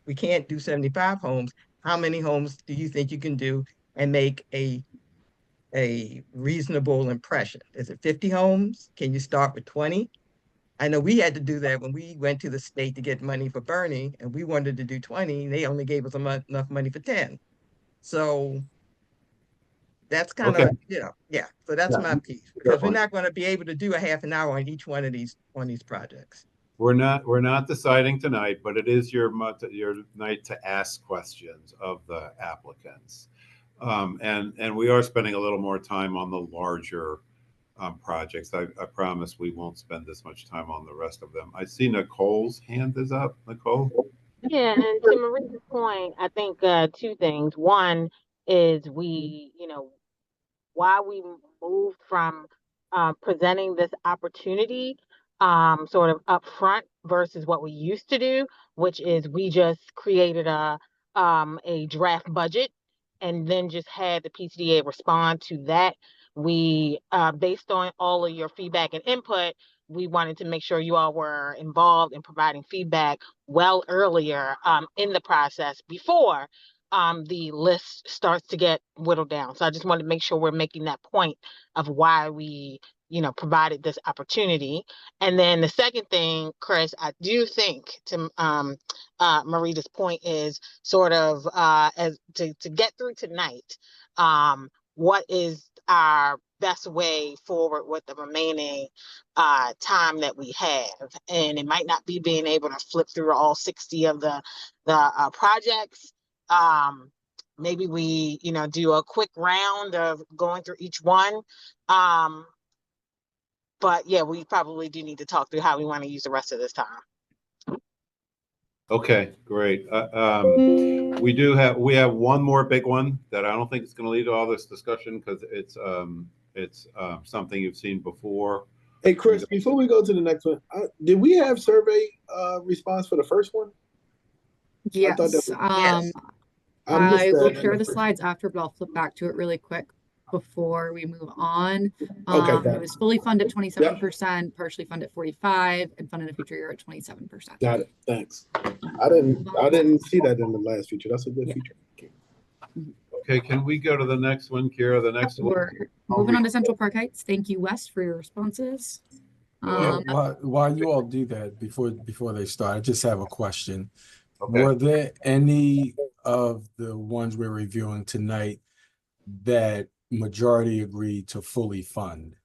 we can't do 75 homes. How many homes do you think you can do and make a reasonable impression? Is it 50 homes? Can you start with 20? I know we had to do that when we went to the state to get money for Bernie, and we wanted to do 20. They only gave us enough money for 10. So that's kind Okay. of, yeah. So that's my piece, because we're not going to be able to do a half an hour on each one of these projects. We're not deciding tonight, but it is your night to ask questions of the applicants. And we are spending a little more time on the larger projects. I promise we won't spend this much time on the rest of them. I see Nicole's hand is up. Nicole? Yeah, and to Maria's point, I think two things. One is why we moved from presenting this opportunity sort of upfront versus what we used to do, which is we just created a draft budget and then just had the PCDA respond to that. We, based on all of your feedback and input, we wanted to make sure you all were involved in providing feedback well earlier in the process before the list starts to get whittled down. So I just wanted to make sure we're making that point of why we, provided this opportunity. And then the second thing, Chris, I do think to Marita's point is sort of as to get through tonight, what is our best way forward with the remaining time that we have? And it might not be being able to flip through all 60 of the projects. Maybe we, do a quick round of going through each one. But yeah, we probably do need to talk through how we want to use the rest of this time. Okay, great. We have one more big one that I don't think is going to lead to all this discussion because it's something you've seen before. Hey, Chris, before we go to the next one, did we have survey response for the first one? Yes. Yes. I will share the slides after, but I'll flip back to it really quick before we move on. Okay, it was fully funded 27%, partially funded 45%, and funded in a future year at 27%. Got it. Thanks. I didn't see that in the last feature. That's a good feature. Okay, can we go to the next one, Kira? The next one. We're moving on to Central Park Heights. Thank you, Wes, for your responses. While you all do that, before they start, I just have a question. Okay. Were there any of the ones we're reviewing tonight that majority agreed to fully fund?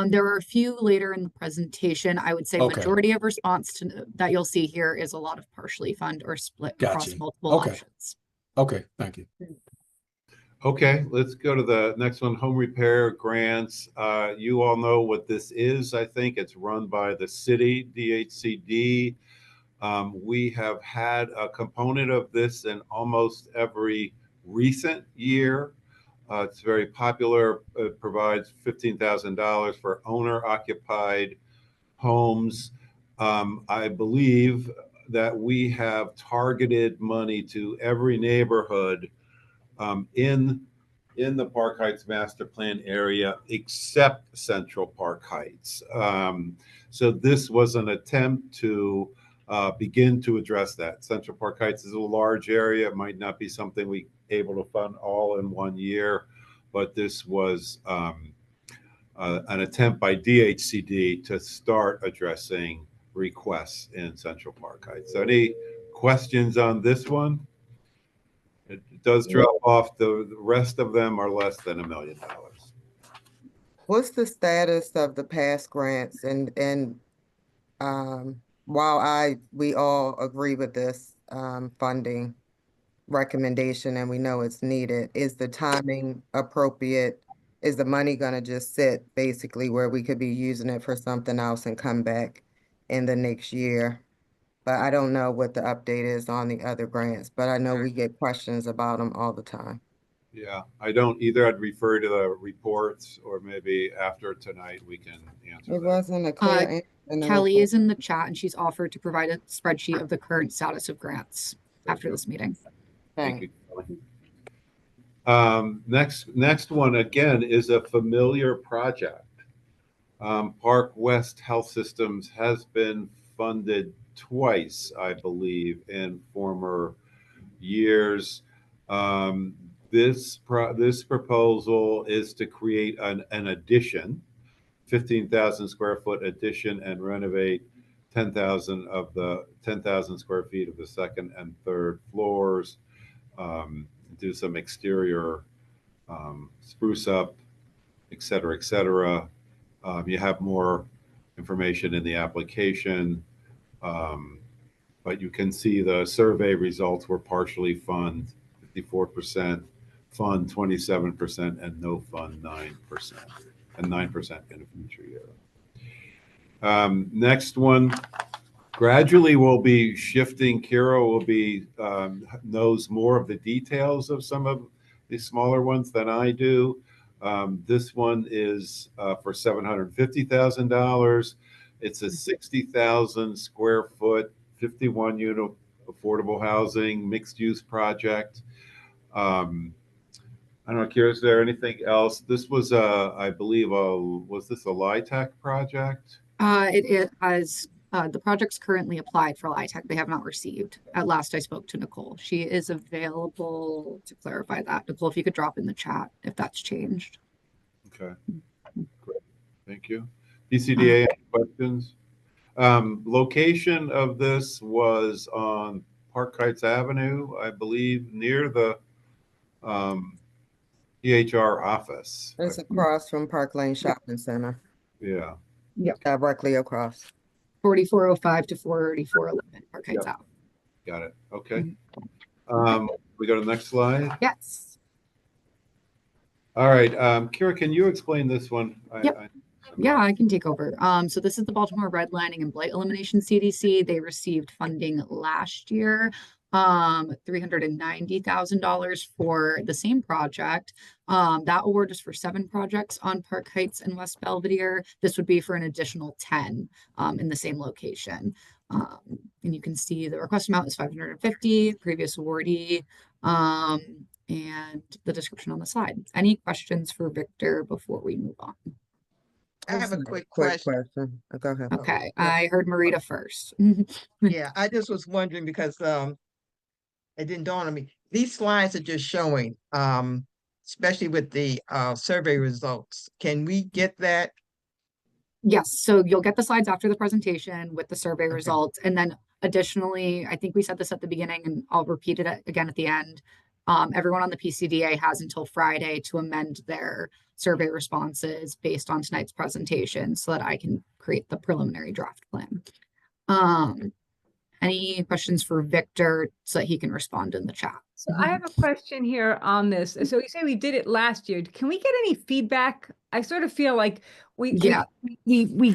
There were a few later in the presentation. I would say majority of response to that you'll see here is a lot of partially fund or split across multiple options. Okay, thank you. Okay, let's go to the next one, home repair grants. You all know what this is, I think. It's run by the city, DHCD. We have had a component of this in almost every recent year. It's very popular. It provides $15,000 for owner-occupied homes. I believe that we have targeted money to every neighborhood in the Park Heights Master Plan area except Central Park Heights. So this was an attempt to begin to address that. Central Park Heights is a large area. It might not be something we able to fund all in one year, but this was an attempt by DHCD to start addressing requests in Central Park Heights. So any questions on this one? It does drop off. The rest of them are less than $1 million. What's the status of the past grants? And while we all agree with this funding recommendation and we know it's needed, is the timing appropriate? Is the money gonna just sit basically where we could be using it for something else and come back in the next year? But I don't know what the update is on the other grants, but I know we get questions about them all the time. Yeah, I don't either. I'd refer to the reports, or maybe after tonight we can answer It that. wasn't a clear answer in the Kelly report. is in the chat and she's offered to provide a spreadsheet of the current status of grants after this meeting. Thank you, Kelly. Next one again is a familiar project. Park West Health Systems has been funded twice, I believe, in former years. This proposal is to create an addition, 15,000 square foot addition, and renovate 10,000 of the 10,000 square feet of the second and third floors. Do some exterior spruce up, et cetera, et cetera. You have more information in the application, but you can see the survey results were partially fund, 54%, fund 27%, and no fund 9%, and 9% in a future year. Next one, gradually we'll be shifting. Kira will be knows more of the details of some of the smaller ones than I do. This one is for $750,000. It's a 60,000 square foot, 51 unit affordable housing mixed use project. I don't know, Kira, is there anything else? This was I believe was this a LIHTC project? It has the project's currently applied for LIHTC. They have not received. At last I spoke to Nicole. She is available to clarify that. Nicole, if you could drop in the chat if that's changed. Okay, great. Thank you. PCDA, any questions? Location of this was on Park Heights Avenue, I believe, near the EHR office. It's across from Park Lane Shopping Center. Yeah. Yep. Directly across. 4405 to 4411 Park Heights Ave. Got it. Okay. We go to the next slide. Yes. All right. Kira, can you explain this one? Yep. Yeah, I can take over. So this is the Baltimore Redlining and Blight Elimination CDC. They received funding last year, $390,000 for the same project. That award is for 7 projects on Park Heights and West Belvedere. This would be for an additional 10 in the same location. And you can see the request amount is $550, previous awardee, and the description on the slide. Any questions for Victor before we move on? I have a quick Quick question. question. Go ahead. Okay, I heard Marita first. Yeah, I just was wondering because it didn't dawn on me. These slides are just showing, especially with the survey results. Can we get that? Yes, so you'll get the slides after the presentation with the survey results. And then additionally, I think we said this at the beginning and I'll repeat it again at the end. Everyone on the PCDA has until Friday to amend their survey responses based on tonight's presentation so that I can create the preliminary draft plan. Any questions for Victor so that he can respond in the chat? So I have a question here on this. So you say we did it last year. Can we get any feedback? I sort of feel like Yeah.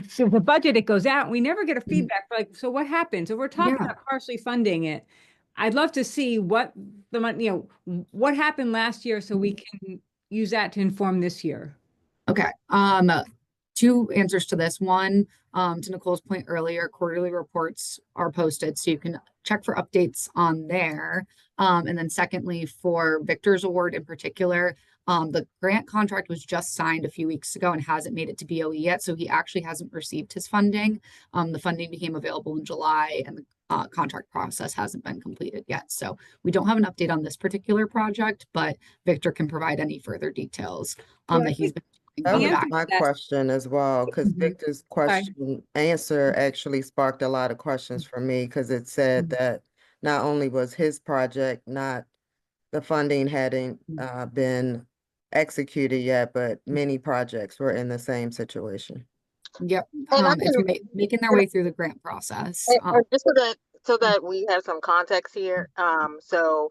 so the budget, it goes out, and we never get a feedback. Like, so what happened? So we're talking Yeah. about partially funding it. I'd love to see what the money, what happened last year so we can use that to inform this year. Okay. Two answers to this. One, to Nicole's point earlier, quarterly reports are posted, so you can check for updates on there. And then secondly, for Victor's award in particular, the grant contract was just signed a few weeks ago and hasn't made it to BOE yet, so he actually hasn't received his funding. The funding became available in July, and the contract process hasn't been completed yet. So we don't have an update on this particular project, but Victor can provide any further details that he's been That on the was back. my question as well, because Victor's answer actually sparked a lot of questions for me, because it said that not only was his project not, the funding hadn't been executed yet, but many projects were in the same situation. Yep. And It's making their way through the grant process. just so that we have some context here. So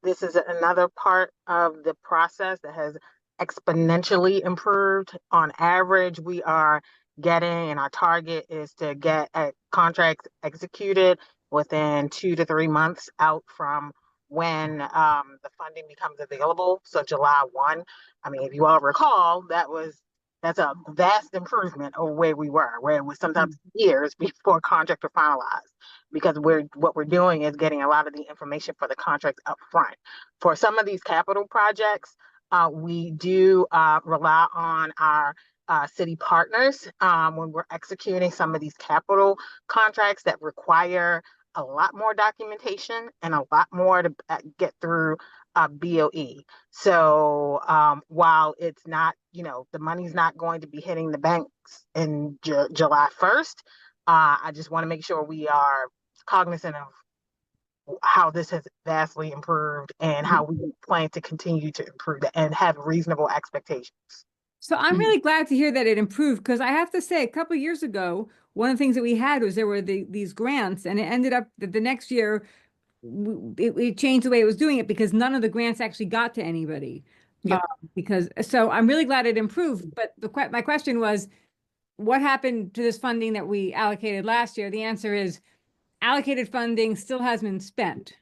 this is another part of the process that has exponentially improved. On average, we are getting, and our target is to get contracts executed within 2 to 3 months out from when the funding becomes available. So July 1. I mean, if you all recall, that's a vast improvement over where we were, where it was sometimes years before contracts were finalized, because what we're doing is getting a lot of the information for the contracts up front. For some of these capital projects, we do rely on our city partners when we're executing some of these capital contracts that require a lot more documentation and a lot more to get through BOE. So while it's not, the money's not going to be hitting the banks in July 1st, I just want to make sure we are cognizant of how this has vastly improved and how we plan to continue to improve it and have reasonable expectations. So I'm really glad to hear that it improved, because I have to say, a couple of years ago, one of the things that we had was there were these grants, and it ended up that the next year it changed the way it was doing it, because none of the grants actually got to anybody. Yep. So I'm really glad it improved. But my question was, what happened to this funding that we allocated last year? The answer is allocated funding still has been spent.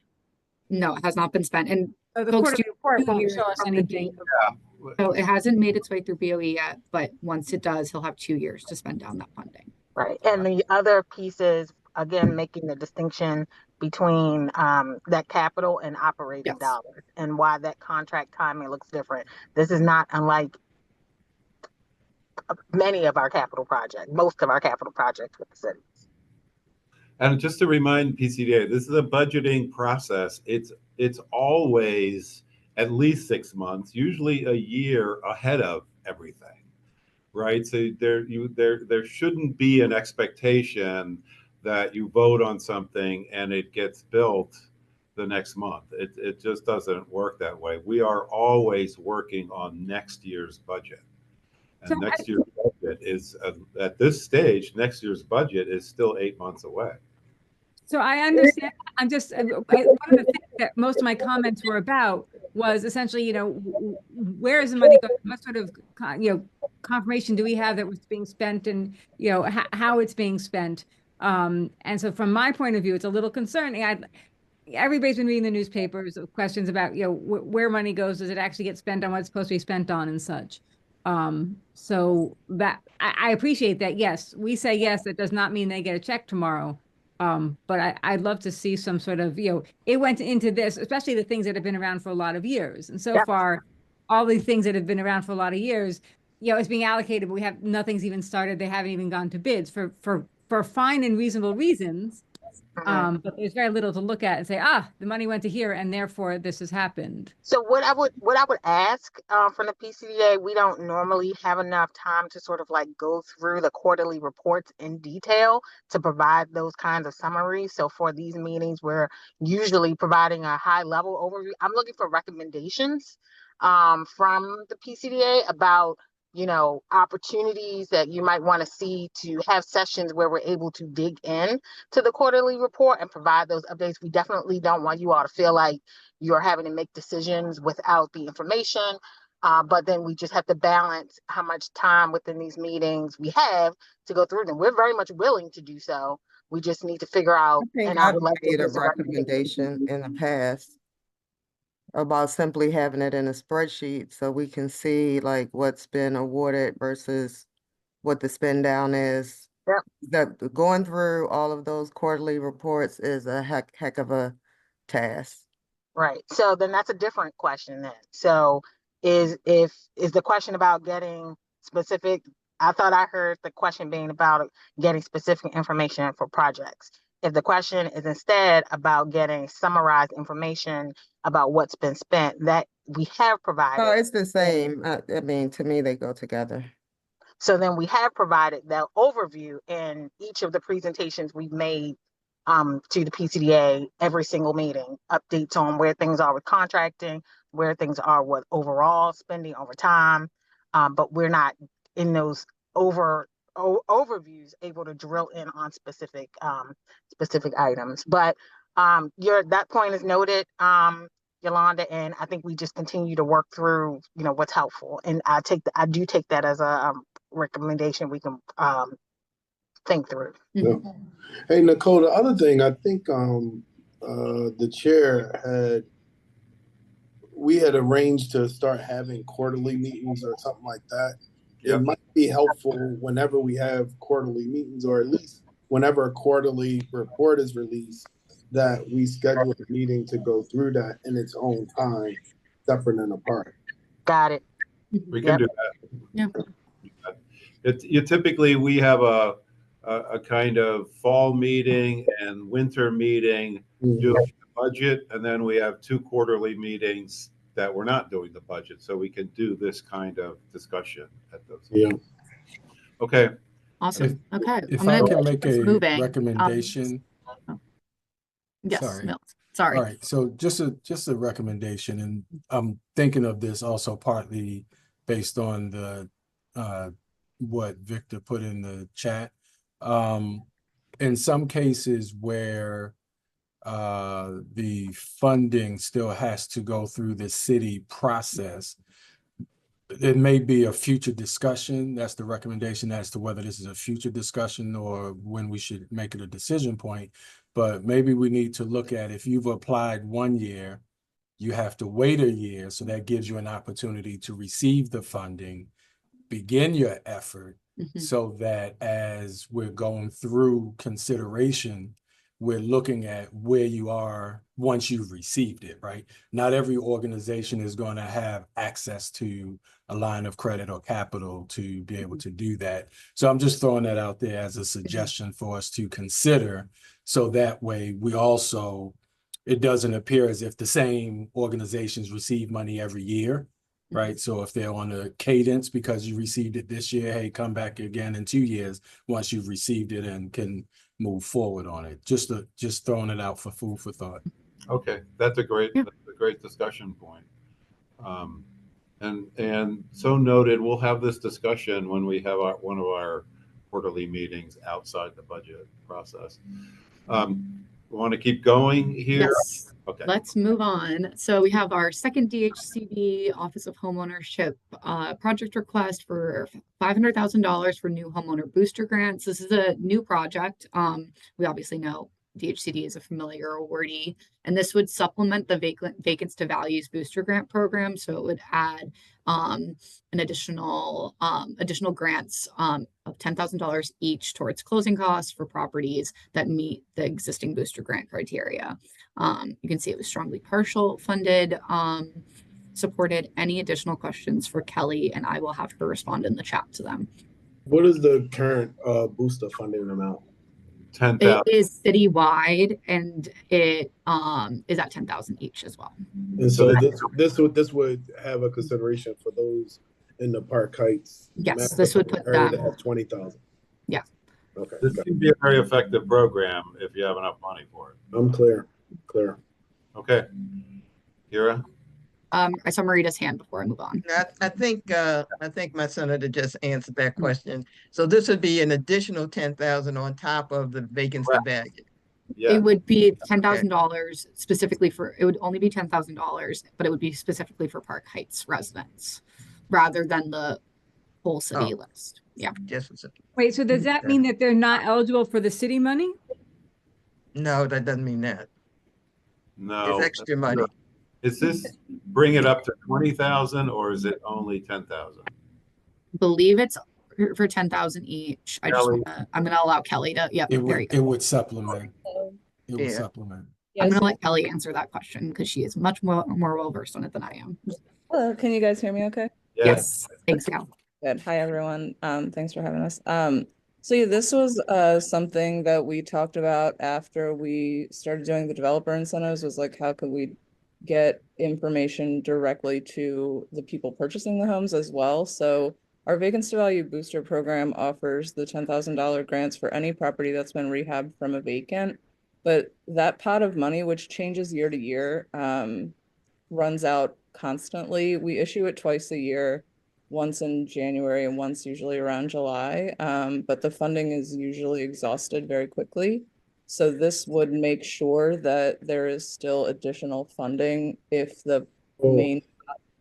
No, it has not been spent. And so the folks, quarterly report won't show us anything. So it hasn't made its way through BOE yet, but once it does, he'll have 2 years to spend down that funding. Right. And the other pieces, again, making the distinction between that capital and operating dollars, and why that contract timing looks different. This is not unlike many of our capital projects, most of our capital projects with the city. And just to remind PCDA, this is a budgeting process. It's always at least 6 months, usually a year ahead of everything, right? So there shouldn't be an expectation that you vote on something and it gets built the next month. It just doesn't work that way. We are always working on next year's budget. And next year's budget is, at this stage, next year's budget is still 8 months away. So I understand. I'm just, one of the things that most of my comments were about was essentially, where is the money going? What sort of, confirmation do we have that it's being spent, and, how it's being spent? And so from my point of view, it's a little concerning. Everybody's been reading the newspapers of questions about, where money goes. Does it actually get spent on what it's supposed to be spent on and such? So that I appreciate that. Yes, we say yes. That does not mean they get a check tomorrow. But I'd love to see some sort of, it went into this, especially the things that have been around for a lot of years. And so far, all the things that have been around for a lot of years, it's being allocated, but nothing's even started. They haven't even gone to bids for fine and reasonable reasons. But there's very little to look at and say, the money went to here and therefore this has happened. So what I would ask from the PCDA, we don't normally have enough time to sort of like go through the quarterly reports in detail to provide those kinds of summaries. So for these meetings, we're usually providing a high level overview. I'm looking for recommendations from the PCDA about opportunities that you might want to see to have sessions where we're able to dig in to the quarterly report and provide those updates. We definitely don't want you all to feel like you're having to make decisions without the information. But then we just have to balance how much time within these meetings we have to go through them. We're very much willing to do so. We just need to figure out, I think and I I've would like to made a hear some recommendation in the past about simply having it in a spreadsheet so we can see like what's been awarded versus what the spend down is. Yep. That going through all of those quarterly reports is a heck of a task. Right. So then that's a different question then. So is the question about getting specific? I thought I heard the question being about getting specific information for projects. If the question is instead about getting summarized information about what's been spent, that we have provided. Oh, it's the same. I mean, to me, they go together. So then we have provided that overview in each of the presentations we've made to the PCDA every single meeting, updates on where things are with contracting, where things are with overall spending over time. But we're not in those overviews able to drill in on specific items. But that point is noted, Yolanda, and I think we just continue to work through, what's helpful. And I do take that as a recommendation we can think through. Yeah. Hey, Nicole, the other thing, I think the chair we had arranged to start having quarterly meetings or something like that. Yep. It might be helpful whenever we have quarterly meetings, or at least whenever a quarterly report is released, that we schedule a meeting to go through that in its own time, separate and apart. Got it. We can do that. Yeah. Typically we have a kind of fall meeting and winter meeting doing the budget, and then we have 2 quarterly meetings that we're not doing the budget, so we can do this kind of discussion at those. Yeah. Okay. Awesome. Okay. If I can make a recommendation. Yes. Sorry. Sorry. All right. So just a recommendation, and I'm thinking of this also partly based on the what Victor put in the chat. In some cases where the funding still has to go through the city process, it may be a future discussion. That's the recommendation as to whether this is a future discussion or when we should make it a decision point. But maybe we need to look at, if you've applied 1 year, you have to wait a year. So that gives you an opportunity to receive the funding, begin your effort, so that as we're going through consideration, we're looking at where you are once you've received it, right? Not every organization is going to have access to a line of credit or capital to be able to do that. So I'm just throwing that out there as a suggestion for us to consider. So that way we also, it doesn't appear as if the same organizations receive money every year, right? So if they're on a cadence because you received it this year, hey, come back again in 2 years once you've received it and can move forward on it. Just throwing it out for food for thought. Okay, that's a great discussion point. And so noted. We'll have this discussion when we have one of our quarterly meetings outside the budget process. We want to keep going here. Yes. Okay. Let's move on. So we have our second DHCD Office of Homeownership project request for $500,000 for new homeowner booster grants. This is a new project. We obviously know DHCD is a familiar awardee, and this would supplement the Vacants to Values booster grant program. So it would add an additional grants of $10,000 each towards closing costs for properties that meet the existing booster grant criteria. You can see it was strongly partial funded, supported. Any additional questions for Kelly, and I will have her respond in the chat to them. What is the current booster funding amount? 10,000. It is citywide, and it is at 10,000 each as well. And so this would have a consideration for those in the Park Heights. Yes, this would put them at 20,000. Yeah. Okay. This could be a very effective program if you have enough money for it. I'm clear. Okay. Kira? I saw Marita's hand before I move on. I think my senator just answered that question. So this would be an additional 10,000 on top of the vacancy value. Yeah. It would be $10,000 specifically for, it would only be $10,000, but it would be specifically for Park Heights residents rather than the whole city list. Yeah. Wait, so does that mean that they're not eligible for the city money? No, that doesn't mean that. No. It's extra money. Is this bring it up to 20,000 or is it only 10,000? Believe it's for 10,000 each. I'm gonna allow Kelly to, yeah, there you go. It would supplement. It would supplement. I'm gonna let Kelly answer that question because she is much more well versed on it than I am. Hello, can you guys hear me okay? Yes. Thanks, Cal. Good. Hi, everyone. Thanks for having us. So yeah, this was something that we talked about after we started doing the developer incentives, was like, how could we get information directly to the people purchasing the homes as well? So our vacancy value booster program offers the $10,000 grants for any property that's been rehabbed from a vacant, but that pot of money, which changes year to year, runs out constantly. We issue it twice a year, once in January and once usually around July, but the funding is usually exhausted very quickly. So this would make sure that there is still additional funding if the main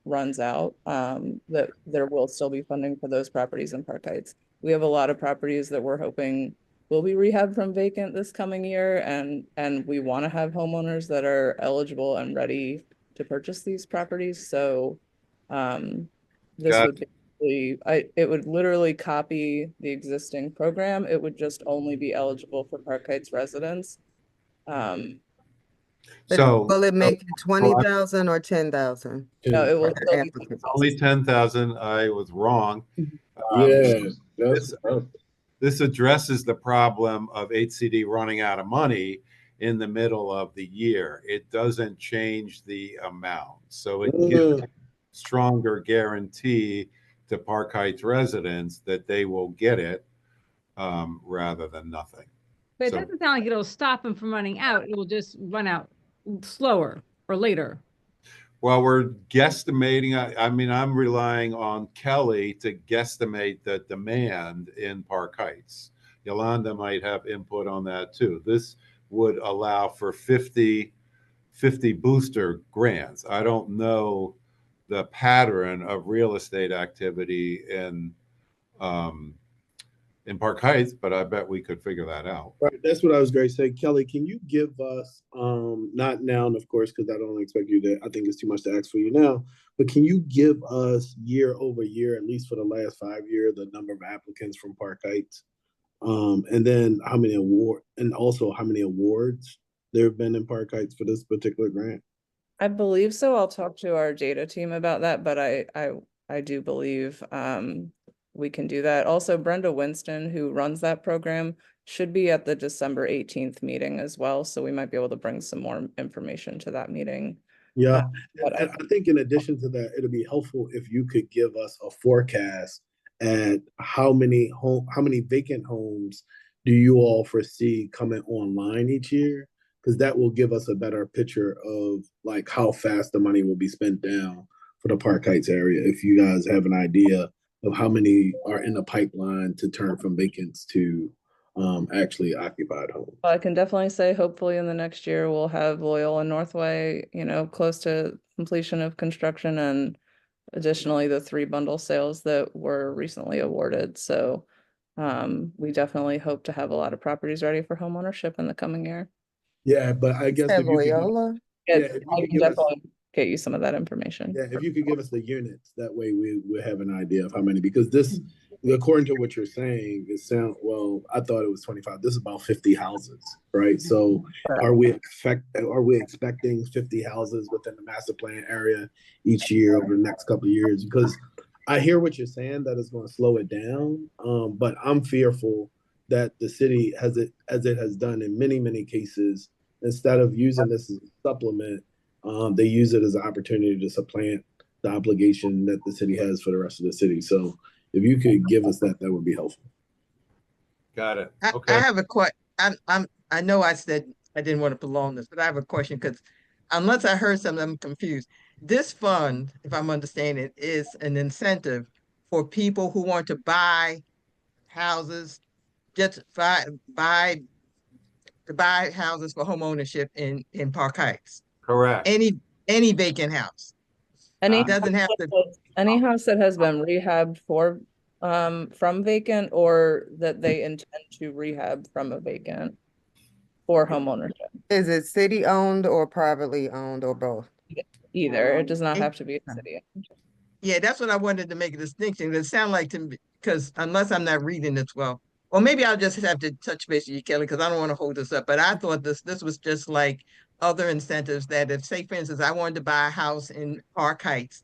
runs out, that there will still be funding for those properties in Park Heights. We have a lot of properties that we're hoping will be rehabbed from vacant this coming year, and we want to have homeowners that are eligible and ready to purchase these properties. So this would basically, it would literally copy the existing program. It would just only be eligible for Park Heights residents. So will it make it 20,000 or 10,000? No, it will still be only 10,000. I was wrong. This addresses the problem of HCD running out of money in the middle of the year. It doesn't change the amount. So it gives stronger guarantee to Park Heights residents that they will get it rather than nothing. But it doesn't sound like it'll stop them from running out. It will just run out slower or later. Well, we're guesstimating. I mean, I'm relying on Kelly to guesstimate the demand in Park Heights. Yolanda might have input on that too. This would allow for 50 booster grants. I don't know the pattern of real estate activity in Park Heights, but I bet we could figure that out. Right, that's what I was going to say. Kelly, can you give us, not now, of course, because I don't expect you to, I think it's too much to ask for you now, but can you give us year over year, at least for the last 5 years, the number of applicants from Park Heights? And then how many awards there have been in Park Heights for this particular grant? I believe so. I'll talk to our data team about that, but I do believe we can do that. Also, Brenda Winston, who runs that program, should be at the December 18th meeting as well. So we might be able to bring some more information to that meeting. Yeah, and I think in addition to that, it'll be helpful if you could give us a forecast at how many vacant homes do you all foresee coming online each year? Because that will give us a better picture of like how fast the money will be spent down for the Park Heights area. If you guys have an idea of how many are in the pipeline to turn from vacants to actually occupied homes. Well, I can definitely say hopefully in the next year we'll have Loyola and Northway, close to completion of construction, and additionally the 3 bundle sales that were recently awarded. So we definitely hope to have a lot of properties ready for homeownership in the coming year. Yeah, but I guess if you Loyola? I can definitely get you some of that information. Yeah, if you could give us the units, that way we have an idea of how many, because this, according to what you're saying, I thought it was 25. This is about 50 houses, right? So are we expecting 50 houses within the master plan area each year over the next couple of years? Because I hear what you're saying, that it's going to slow it down, but I'm fearful that the city, as it has done in many, many cases, instead of using this as a supplement, they use it as an opportunity to supplant the obligation that the city has for the rest of the city. So if you could give us that, that would be helpful. Got it. Okay. I have a question. I know I said I didn't want to prolong this, but I have a question because unless I heard something, I'm confused. this fund, if I'm understanding it, is an incentive for people who want to buy houses, just buy to buy houses for home ownership in Park Heights. Correct. Any vacant house. Any It doesn't have to. any house that has been rehabbed for from vacant, or that they intend to rehab from a vacant for home ownership. Is it city owned or privately owned or both? Either. It does not have to be a city. Yeah, that's what I wanted to make a distinction. It sounded like to me, because unless I'm not reading this well, or maybe I'll just have to touch base with you, Kelly, because I don't want to hold this up. But I thought this was just like other incentives that if, say, for instance, I wanted to buy a house in Park Heights,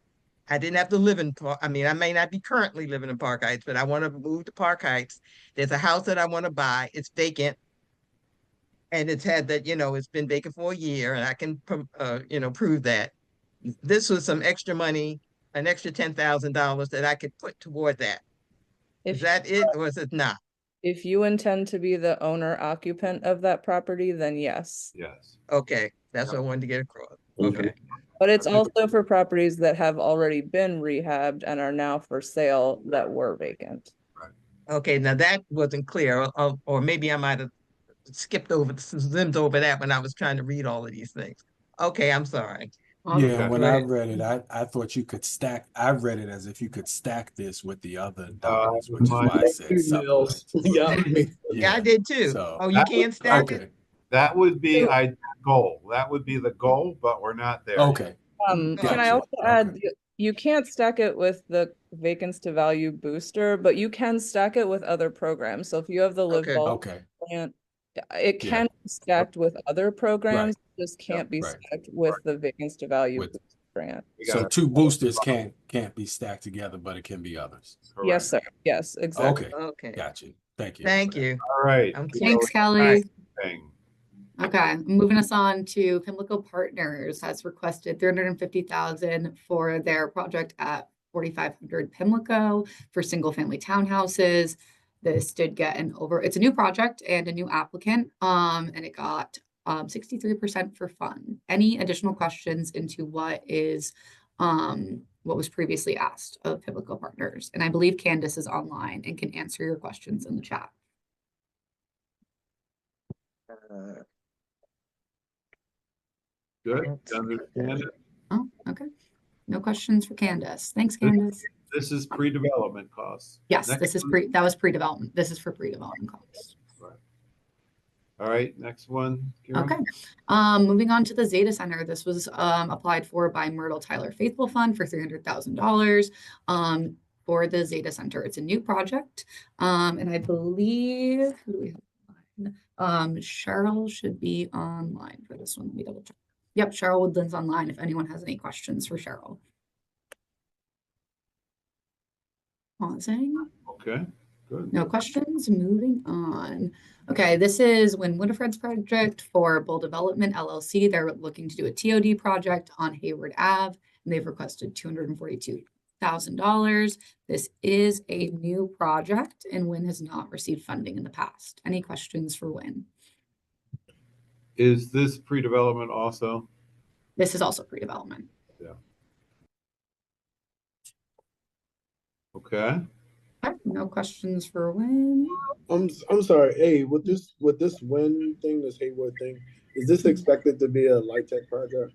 I didn't have to live in Park. I mean, I may not be currently living in Park Heights, but I want to move to Park Heights. There's a house that I want to buy. It's vacant. And it's had that, it's been vacant for a year, and I can, prove that. This was some extra money, an extra $10,000 that I could put toward that. Is that it, or is it not? If you intend to be the owner occupant of that property, then yes. Yes. Okay, that's what I wanted to get across. Okay. But it's also for properties that have already been rehabbed and are now for sale that were vacant. Okay, now that wasn't clear, or maybe I might have zoomed over that when I was trying to read all of these things. Okay, I'm sorry. Yeah, when I read it, I thought you could stack. I read it as if you could stack this with the other documents, which is why I said supplement. Yeah, I did too. So, you can't stack it? That would be a goal. That would be the goal, but we're not there. Okay. Can I also add, you can't stack it with the vacancy to value booster, but you can stack it with other programs. So if you have the Live Bulk grant, it can be stacked with other programs, just can't be stacked with the vacancy to value grant. So two boosters can't be stacked together, but it can be others. Yes, sir. Yes, exactly. Okay. Got you. Thank you. Thank you. All right. Thanks, Kelly. Right. Okay, moving us on to Pimlico Partners has requested $350,000 for their project at 4500 Pimlico for single-family townhouses. This did get it's a new project and a new applicant, and it got 63% for fund. Any additional questions into what was previously asked of Pimlico Partners? And I believe Candace is online and can answer your questions in the chat. Good. Understand it. Oh, okay. No questions for Candace. Thanks, Candace. This is pre-development costs. Yes, that was pre-development. This is for pre-development costs. Right. All right, next one. Karen. Okay. Moving on to the Zeta Center. This was applied for by Myrtle Tyler Faithful Fund for $300,000 for the Zeta Center. It's a new project. And I believe, who do we have? Cheryl should be online for this one. Let me double check. Yep, Cheryl Woodland's online if anyone has any questions for Cheryl. Pausing. Okay, good. No questions. Moving on. Okay, this is Winifred's project for Bull Development LLC. They're looking to do a TOD project on Hayward Ave, and they've requested $242,000. This is a new project, and Win has not received funding in the past. Any questions for Win? Is this pre-development also? This is also pre-development. Yeah. Okay. No questions for Win. I'm sorry. Hey, with this Win thing, this Haywood thing, is this expected to be a light tech project?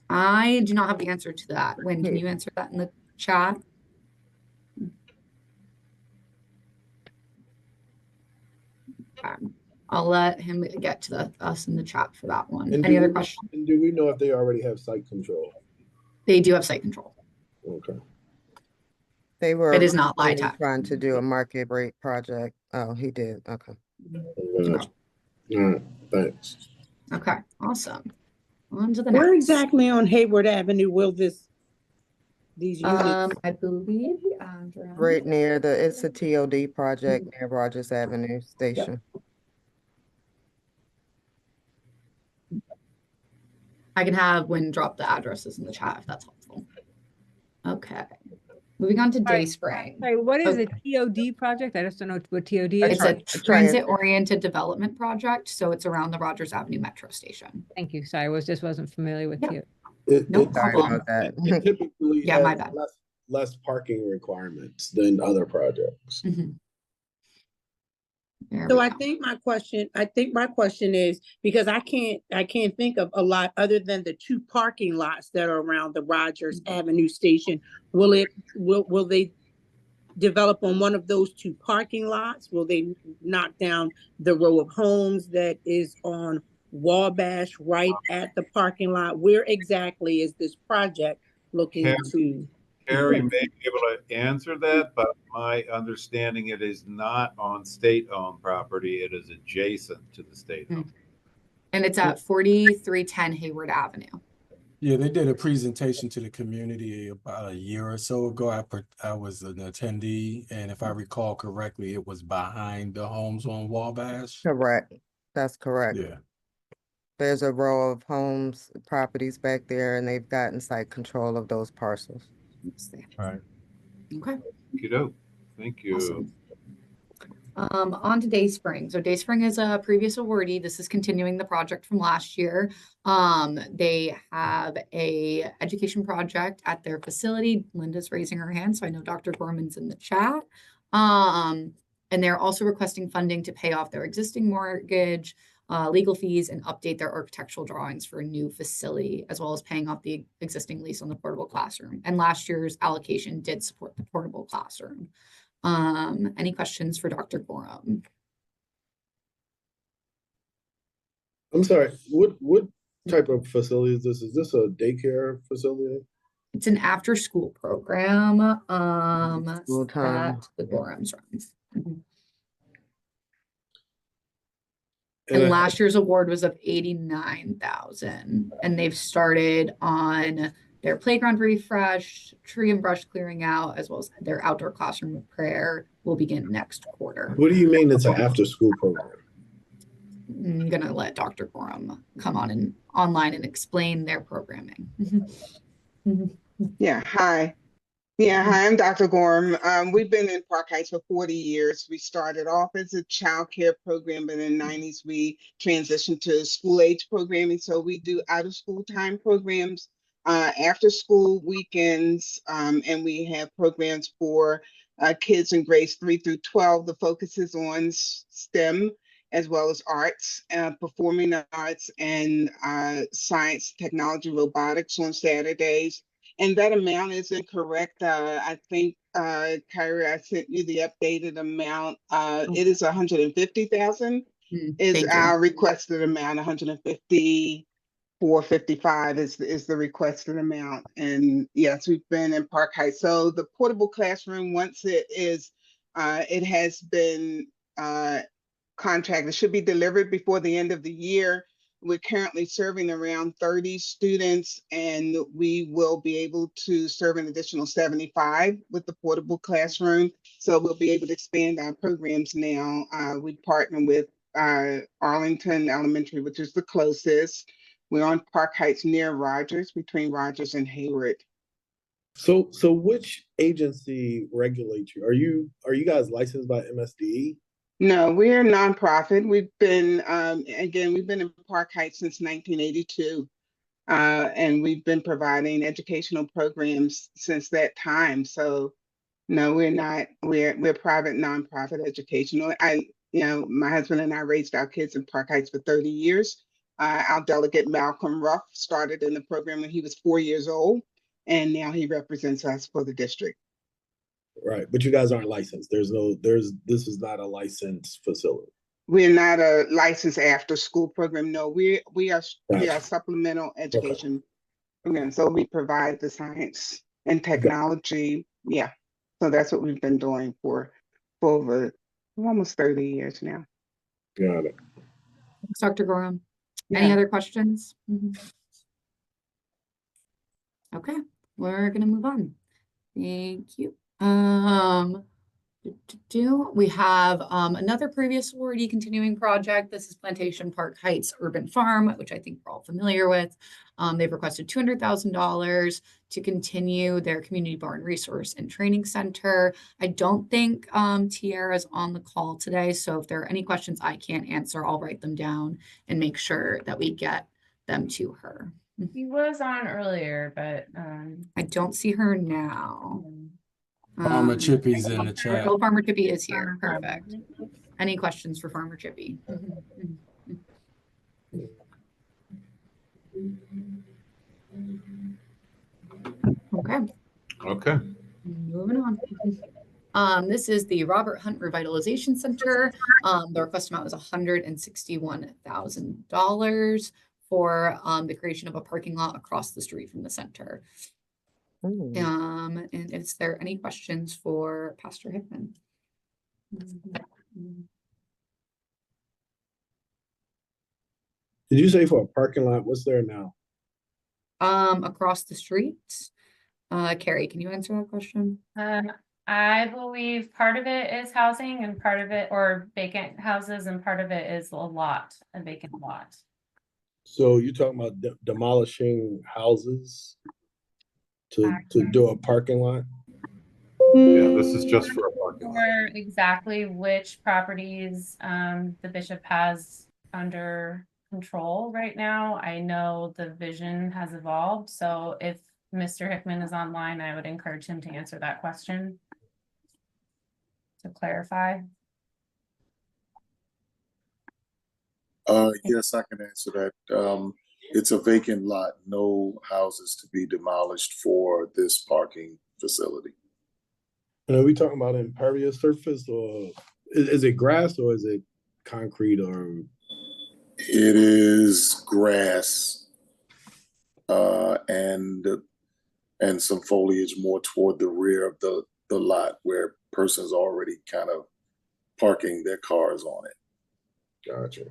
I do not have the answer to that. Win, can you answer that in the chat? I'll let him get to us in the chat for that one. Any other questions? And do we know if they already have site control? They do have site control. Okay. They were. It is not LIHTC. Trying to do a market rate project. Oh, he did. Okay. All right. Thanks. Okay. Awesome. On to the next. Where exactly on Hayward Avenue will these units? I believe the address. Right near it's a TOD project near Rogers Avenue Station. Yep. I can have Win drop the addresses in the chat if that's helpful. Okay. Moving on to Dayspring. Sorry, what is a TOD project? I just don't know what TOD is. It's a transit-oriented development project, so it's around the Rogers Avenue Metro Station. Thank you. Sorry, I just wasn't familiar with TOD. No Sorry problem. about that. It typically Yeah, my has bad. less parking requirements than other projects. So I think my question is, because I can't think of a lot other than the two parking lots that are around the Rogers Avenue station. Will they develop on one of those two parking lots? Will they knock down the row of homes that is on Wabash right at the parking lot? Where exactly is this project looking to? Harry may be able to answer that, but my understanding it is not on state-owned property. It is adjacent to the state-owned. And it's at 4310 Hayward Avenue. Yeah, they did a presentation to the community about a year or so ago. I was an attendee, and if I recall correctly, it was behind the homes on Wabash. Correct. That's correct. Yeah. There's a row of homes, properties back there, and they've gotten site control of those parcels. Right. Okay. Thank you. Awesome. On to Dayspring. So Dayspring is a previous awardee. This is continuing the project from last year. They have a education project at their facility. Linda's raising her hand, so I know Dr. Gorman's in the chat. And they're also requesting funding to pay off their existing mortgage, legal fees, and update their architectural drawings for a new facility, as well as paying off the existing lease on the portable classroom. And last year's allocation did support the portable classroom. Any questions for Dr. Gorham? I'm sorry, what type of facility is this? Is this a daycare facility? It's an after-school program School time. that the Gorhams runs. And And last year's award was of 89,000, and they've started on their playground refresh, tree and brush clearing out, as well as their outdoor classroom repair will begin next quarter. What do you mean it's an after-school program? I'm gonna let Dr. Gorham come on and online and explain their programming. Yeah, hi. Yeah, hi, I'm Dr. Gorham. We've been in Park Heights for 40 years. We started off as a child care program, but in the 90s, we transitioned to school age programming. So we do out of school time programs, after school weekends, and we have programs for kids in grades 3 through 12. The focus is on STEM as well as arts, performing arts, and science, technology, robotics on Saturdays. And that amount is incorrect. I think, Kyra, I sent you the updated amount. It is 150,000 is our requested amount. 154.55 is the requested amount. And yes, we've been in Park Heights. So the portable classroom, once it has been contracted, should be delivered before the end of the year. We're currently serving around 30 students, and we will be able to serve an additional 75 with the portable classroom. So we'll be able to expand our programs now. We partner with Arlington Elementary, which is the closest. We're on Park Heights near Rogers, between Rogers and Hayward. So which agency regulates you? Are you guys licensed by MSDE? No, we're a nonprofit. We've been, we've been in Park Heights since 1982, and we've been providing educational programs since that time. So, no, we're not. We're private, nonprofit educational. My husband and I raised our kids in Park Heights for 30 years. Our delegate Malcolm Ruff started in the program when he was 4 years old, and now he represents us for the district. Right, but you guys aren't licensed. This is not a licensed facility. We're not a licensed after school program. No, we are Gotcha. supplemental education program. So we provide the science and technology. Yeah. So that's what we've been doing for over almost 30 years now. Got it. Thanks, Dr. Gorham. Any Yeah. other questions? Okay, we're gonna move on. Thank you. We have another previous awardee continuing project. This is Plantation Park Heights Urban Farm, which I think we're all familiar with. They've requested $200,000 to continue their community barn resource and training center. I don't think Tiara is on the call today, so if there are any questions I can't answer, I'll write them down and make sure that we get them to her. He was on earlier, but I don't see her now. Farmer Chippy's in the chat. Oh, Farmer Chippy is here. Perfect. Any questions for Farmer Chippy? Okay. Okay. Moving on. This is the Robert Hunt Revitalization Center. The request amount is $161,000 for the creation of a parking lot across the street from the center. And is there any questions for Pastor Hickman? Did you say for a parking lot? What's there now? Across the street. Carrie, can you answer that question? I believe part of it is housing and part of it, or vacant houses, and part of it is a vacant lot. So you're talking about demolishing houses to do a parking lot? Yeah, this is just for a parking lot. For exactly which properties the bishop has under control right now. I know the vision has evolved, so if Mr. Hickman is online, I would encourage him to answer that question to clarify. Yes, I can answer that. It's a vacant lot, no houses to be demolished for this parking facility. And are we talking about impervious surface, or is it grass, or is it concrete, or? It is grass and some foliage more toward the rear of the lot where persons already kind of parking their cars on it. Gotcha.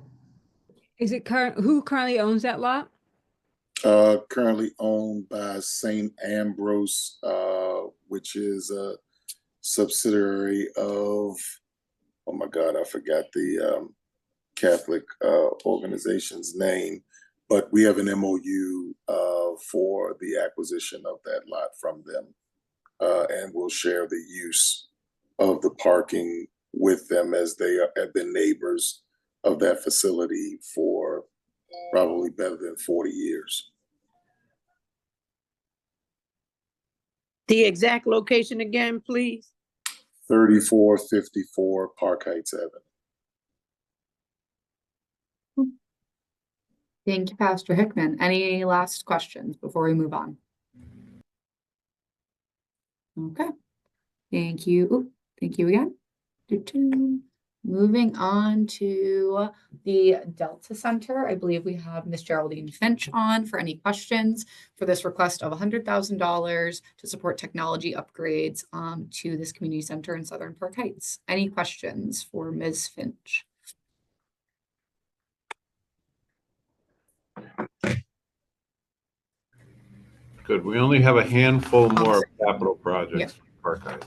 Is it who currently owns that lot? Currently owned by St. Ambrose, which is a subsidiary of, oh my God, I forgot the Catholic organization's name, but we have an MOU for the acquisition of that lot from them, and we'll share the use of the parking with them, as they have been neighbors of that facility for probably better than 40 years. The exact location again, please. 3454 Park Heights Avenue. Thank you, Pastor Hickman. Any last questions before we move on? Okay. Thank you. Ooh, thank you again. Moving on to the Delta Center. I believe we have Miss Geraldine Finch on for any questions for this request of $100,000 to support technology upgrades to this community center in Southern Park Heights. Any questions for Ms. Finch? Good. We only have a handful more capital projects for Park Heights.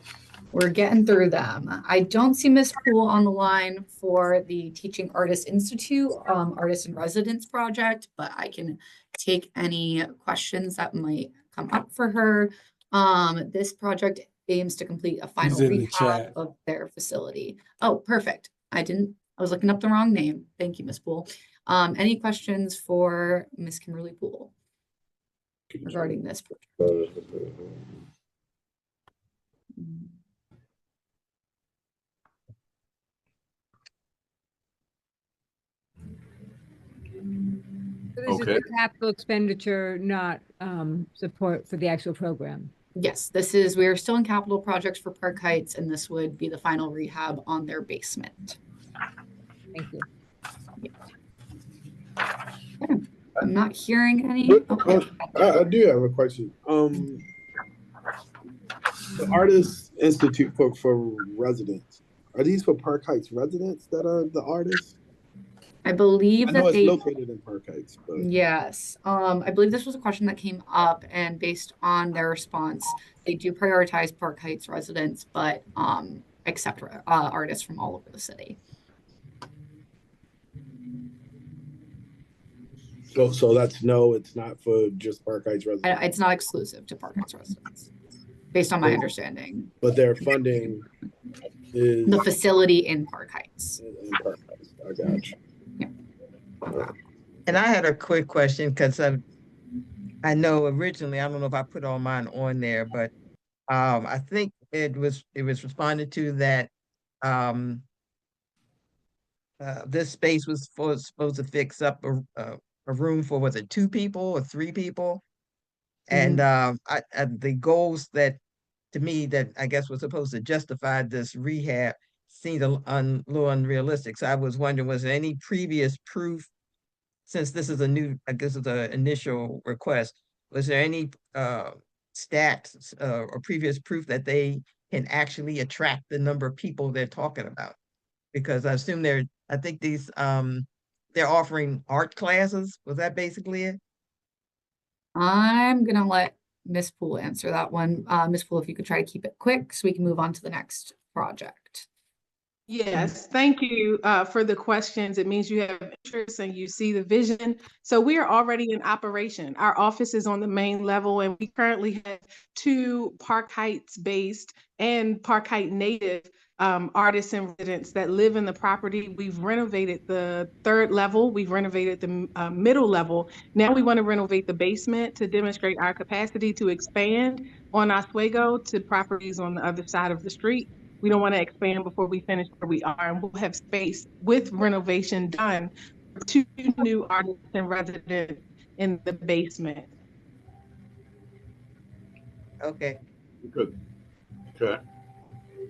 We're getting through them. I don't see Ms. Poole on the line for the Teaching Artists Institute Artist in Residence project, but I can take any questions that might come up for her. This project aims to complete a final rehab of their facility. Oh, perfect. I was looking up the wrong name. Thank you, Ms. Poole. Any questions for Ms. Kimberly Poole regarding this project? So this is the capital expenditure, not support for the actual program. Yes, we are still in capital projects for Park Heights, and this would be the final rehab on their basement. Thank you. Yeah. I'm not hearing any. I do have a question. The Artists Institute for residents, are these for Park Heights residents that are the artists? I believe I know that it's located in Park Heights, but yes. I believe this was a question that came up, and based on their response, they do prioritize Park Heights residents, but accept artists from all over the city. So that's no, it's not for just Park Heights residents. It's not exclusive to Park Heights residents, based on my understanding. But their funding is the facility in Park Heights. In Park Heights, I got you. And I had a quick question because I know originally, I don't know if I put all mine on there, but I think it was responded to that this space was supposed to fix up a room for, was it 2 people or 3 people? And the goals that, to me, that I guess was supposed to justify this rehab seemed a little unrealistic. So I was wondering, was there any previous proof, since this is a new, I guess it's an initial request, was there any stats or previous proof that they can actually attract the number of people they're talking about? Because I assume I think they're offering art classes. Was that basically it? I'm gonna let Miss Poole answer that one. Miss Poole, if you could try to keep it quick so we can move on to the next project. Yes, thank you for the questions. It means you have interest and you see the vision. So we are already in operation. Our office is on the main level, and we currently have 2 Park Heights based and Park Heights native artists and residents that live in the property. We've renovated the 3rd level. We've renovated the middle level. Now we want to renovate the basement to demonstrate our capacity to expand on Oswego to properties on the other side of the street. We don't want to expand before we finish where we are, and we'll have space with renovation done for 2 new artists and residents in the basement. Okay. Good. Okay.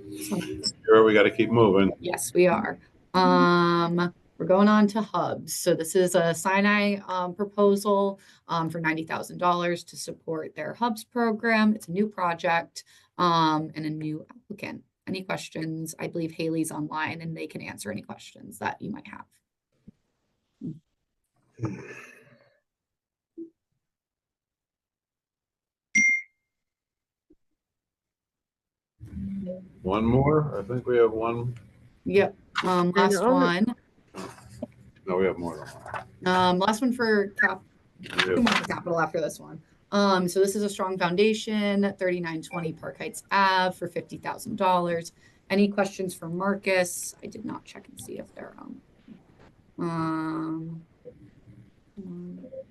Here we got to keep moving. Yes, we are. We're going on to hubs. So this is a Sinai proposal for $90,000 to support their hubs program. It's a new project and a new applicant. Any questions? I believe Haley's online and they can answer any questions that you might have. One more? I think we have one. Yep. Last one. No, we have more than one. Last one for capital after this one. So this is a strong foundation, 3920 Park Heights Ave for $50,000. Any questions for Marcus? I did not check and see if they're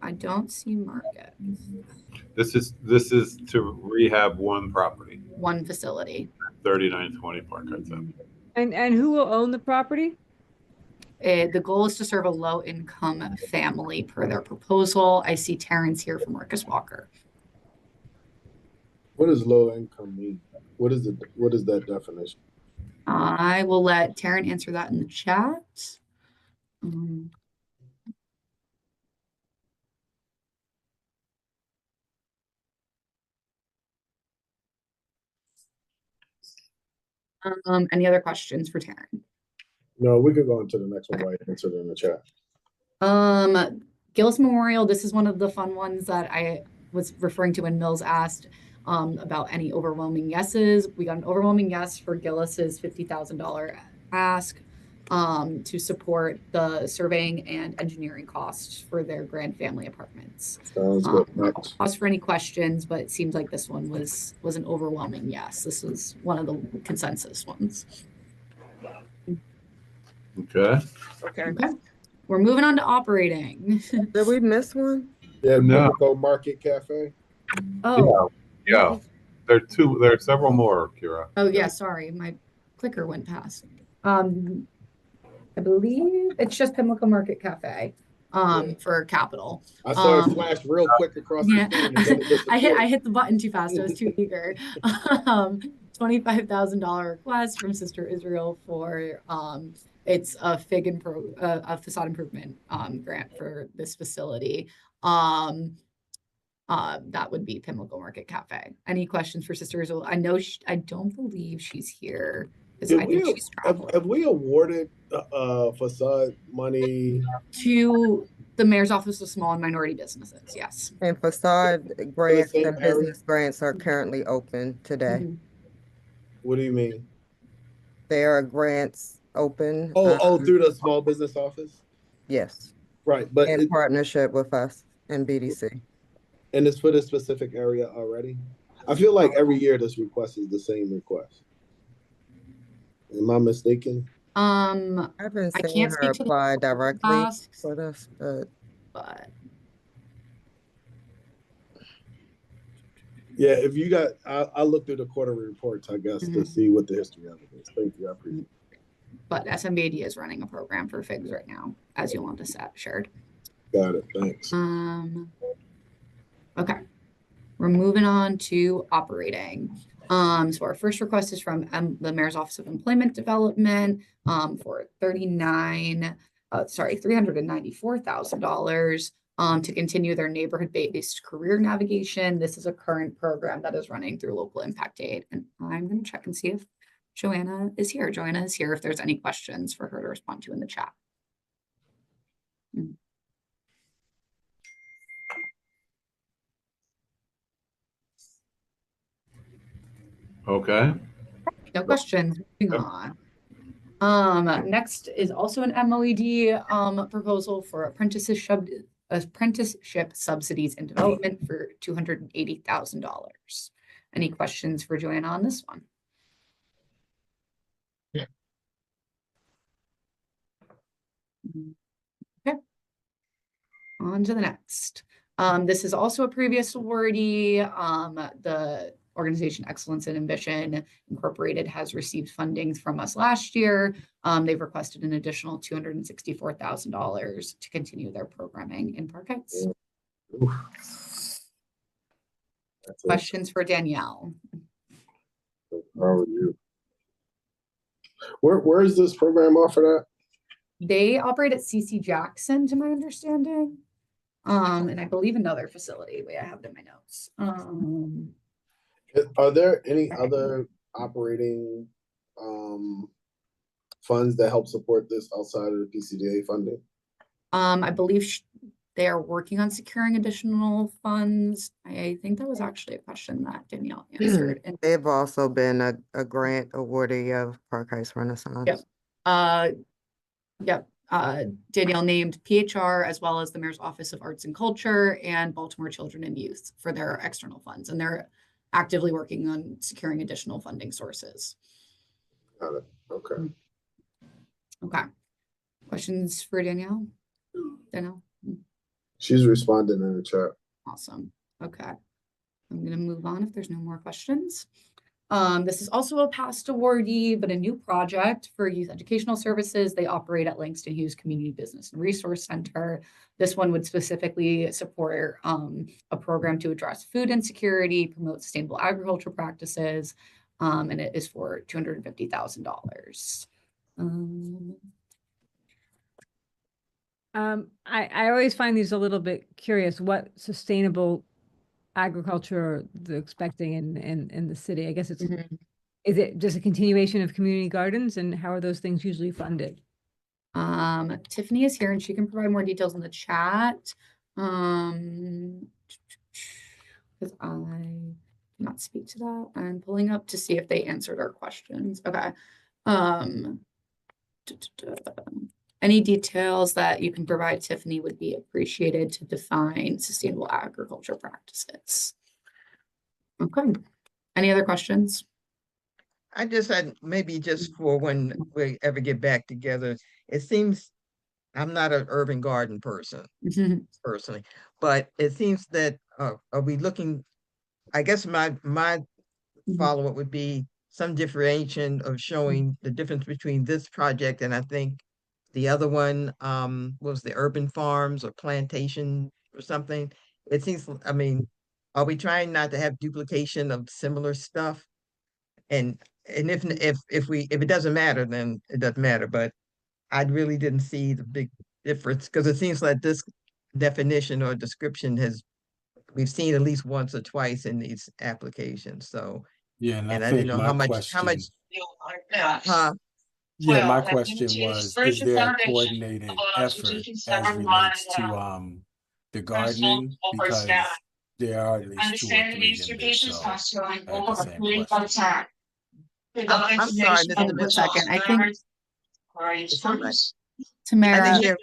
I don't see Marcus. This is to rehab one property. One facility. 3920 Park Heights Ave. And who will own the property? The goal is to serve a low-income family per their proposal. I see Terrence here for Marcus Walker. What does low income mean? What is that definition? I will let Taryn answer that in the chat. Any other questions for Taryn? No, we could go into the next one while I answer it in the chat. Gillis Memorial, this is one of the fun ones that I was referring to when Mills asked about any overwhelming yeses. We got an overwhelming yes for Gillis's $50,000 ask to support the surveying and engineering costs for their grand family apartments. Sounds good. Next. Pause for any questions, but it seems like this one was an overwhelming yes. This was one of the consensus ones. Okay. Okay. We're moving on to operating. Did we miss one? Yeah, No. Pimlico Market Cafe. Oh. Yeah. There are several more, Kira. Oh yeah, sorry, my clicker went past. I believe it's just Pimlico Market Cafe for capital. I saw it flash real quick across the screen. And then it disappeared. I hit the button too fast. I was too eager. $25,000 request from Sister Israel for it's a facade improvement grant for this facility. That would be Pimlico Market Cafe. Any questions for Sister Israel? I know I don't believe she's here because I think she's traveling. Have we awarded facade money to the Mayor's Office of Small and Minority Businesses? Yes. And facade grants and business grants are currently open today. What do you mean? There are grants open. Through the Small Business Office? Yes. Right, but in partnership with us and BDC. And it's for this specific area already? I feel like every year this request is the same request. Am I mistaken? I've been seeing her apply directly for this, but Yeah, if you got, I looked through the quarterly reports, I guess, to see what the history of it is. Thank you, I appreciate it. But SMBD is running a program for FIGS right now, as Yolanda shared. Got it, thanks. Okay, we're moving on to operating. So our first request is from the Mayor's Office of Employment Development for $394,000 to continue their neighborhood-based career navigation. This is a current program that is running through local impact aid. And I'm going to check and see if Joanna is here. Joanna is here if there's any questions for her to respond to in the chat. Okay. No questions. Moving on. Next is also an MOED proposal for apprenticeship subsidies and development for $280,000. Any questions for Joanna on this one? Yeah. Okay. On to the next. This is also a previous awardee. The organization Excellence and Ambition Incorporated has received funding from us last year. They've requested an additional $264,000 to continue their programming in Park Heights. Questions for Danielle? How are you? Where is this program offered at? They operate at CC Jackson, to my understanding. And I believe another facility. Wait, I have it in my notes. Are there any other operating funds that help support this outside of the PCDA funding? I believe they are working on securing additional funds. I think that was actually a question that Danielle answered. And They've also been a grant awardee of Park Heights Renaissance. Yep. Danielle named PHR as well as the Mayor's Office of Arts and Culture and Baltimore Children and Youth for their external funds. And they're actively working on securing additional funding sources. Got it. Okay. Okay. Questions for Danielle? Danielle? She's responding in the chat. Awesome. Okay. I'm going to move on if there's no more questions. This is also a past awardee, but a new project for youth educational services. They operate at Langston Hughes Community Business and Resource Center. This one would specifically support a program to address food insecurity, promote sustainable agriculture practices, and it is for $250,000. I always find these a little bit curious. What sustainable agriculture they're expecting in the city? I guess it's is it just a continuation of community gardens, and how are those things usually funded? Tiffany is here and she can provide more details in the chat. Because I cannot speak to that. I'm pulling up to see if they answered our questions. Okay. Any details that you can provide, Tiffany, would be appreciated to define sustainable agriculture practices. Okay. Any other questions? I just had maybe just for when we ever get back together, it seems I'm not an urban garden person personally, but it seems that are we looking, I guess my follow-up would be some differentiation of showing the difference between this project and I think the other one was the urban farms or plantation or something. It seems, I mean, are we trying not to have duplication of similar stuff? And if it doesn't matter, then it doesn't matter. But I really didn't see the big difference because it seems like this definition or description we've seen at least once or twice in these applications. So yeah, and I I didn't think know my how much question, huh? yeah, my question was, is there a coordinated effort as relates to the gardening? Because there are at least 2 or 3 in this, so I had the same question. I'm sorry, Mr. One second. I think Mitchell. Tamara. I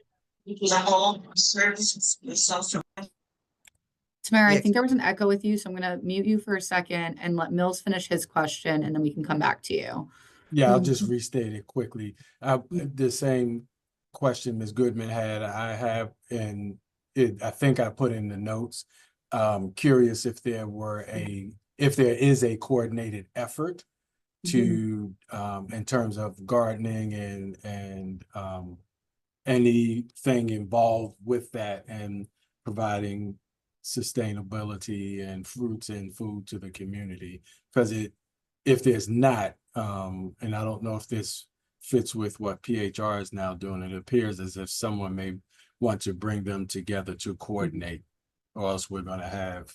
Tamara, I think there was an echo with you, so I'm going to mute you for a second and let Mills finish his question, and then we can come back to you. Yeah, I'll just restate it quickly. The same question Ms. Goodman had, I have, and I think I put in the notes. Curious if there were a if there is a coordinated effort to in terms of gardening and anything involved with that and providing sustainability and fruits and food to the community. Because if there's not, and I don't know if this fits with what PHR is now doing, it appears as if someone may want to bring them together to coordinate, or else we're going to have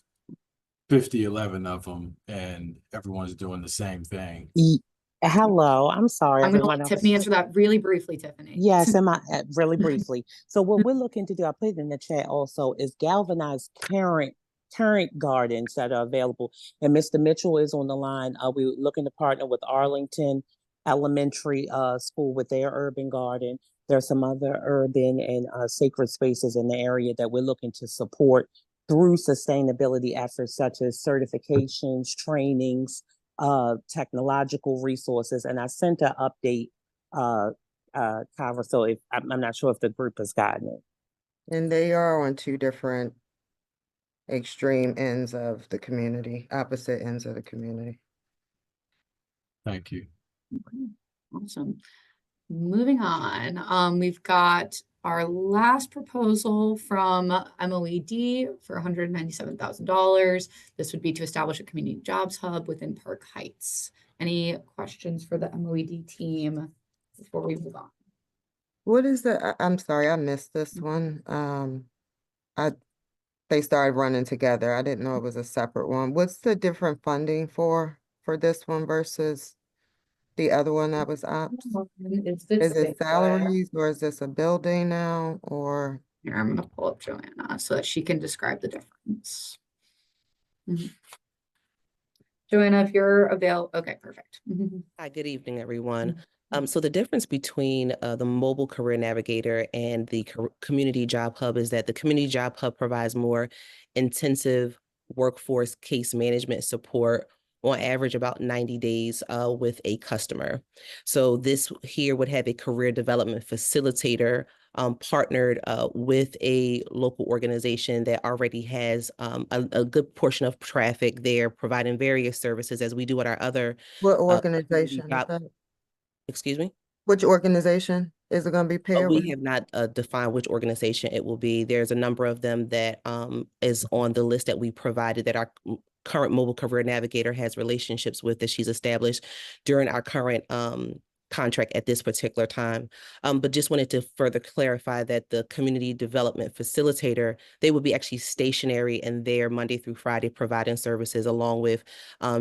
11 of them and everyone's doing the same thing. Hello, I'm sorry, I'm going to everyone let else. Tiffany answer that really briefly, Tiffany. Yes, really briefly. So what we're looking to do, I put it in the chat also, is galvanize current gardens that are available. And Mr. Mitchell is on the line. We're looking to partner with Arlington Elementary School with their urban garden. There's some other urban and sacred spaces in the area that we're looking to support through sustainability efforts such as certifications, trainings, technological resources. And I sent an update, Kyra, so if I'm not sure if the group has gotten it. And they are on two different extreme ends of the community, opposite ends of the community. Thank you. Awesome. Moving on, we've got our last proposal from MOED for $197,000. This would be to establish a community jobs hub within Park Heights. Any questions for the MOED team before we move on? What is I'm sorry, I missed this one. They started running together. I didn't know it was a separate one. What's the different funding for this one versus the other one that was ops? Is it salaries, or is this a building now, or? Here, I'm gonna pull up Joanna so that she can describe the difference. Joanna, if you're available, okay, perfect. Hi, good evening, everyone. So the difference between the Mobile Career Navigator and the Community Job Hub is that the Community Job Hub provides more intensive workforce case management support, on average about 90 days with a customer. So this here would have a career development facilitator partnered with a local organization that already has a good portion of traffic there, providing various services as we do at our other. What organization is that? Excuse me? Which organization is it going to be paired with? We have not defined which organization it will be. There's a number of them that is on the list that we provided that our current Mobile Career Navigator has relationships with that she's established during our current contract at this particular time. But just wanted to further clarify that the community development facilitator, they would be actually stationary and there Monday through Friday providing services along with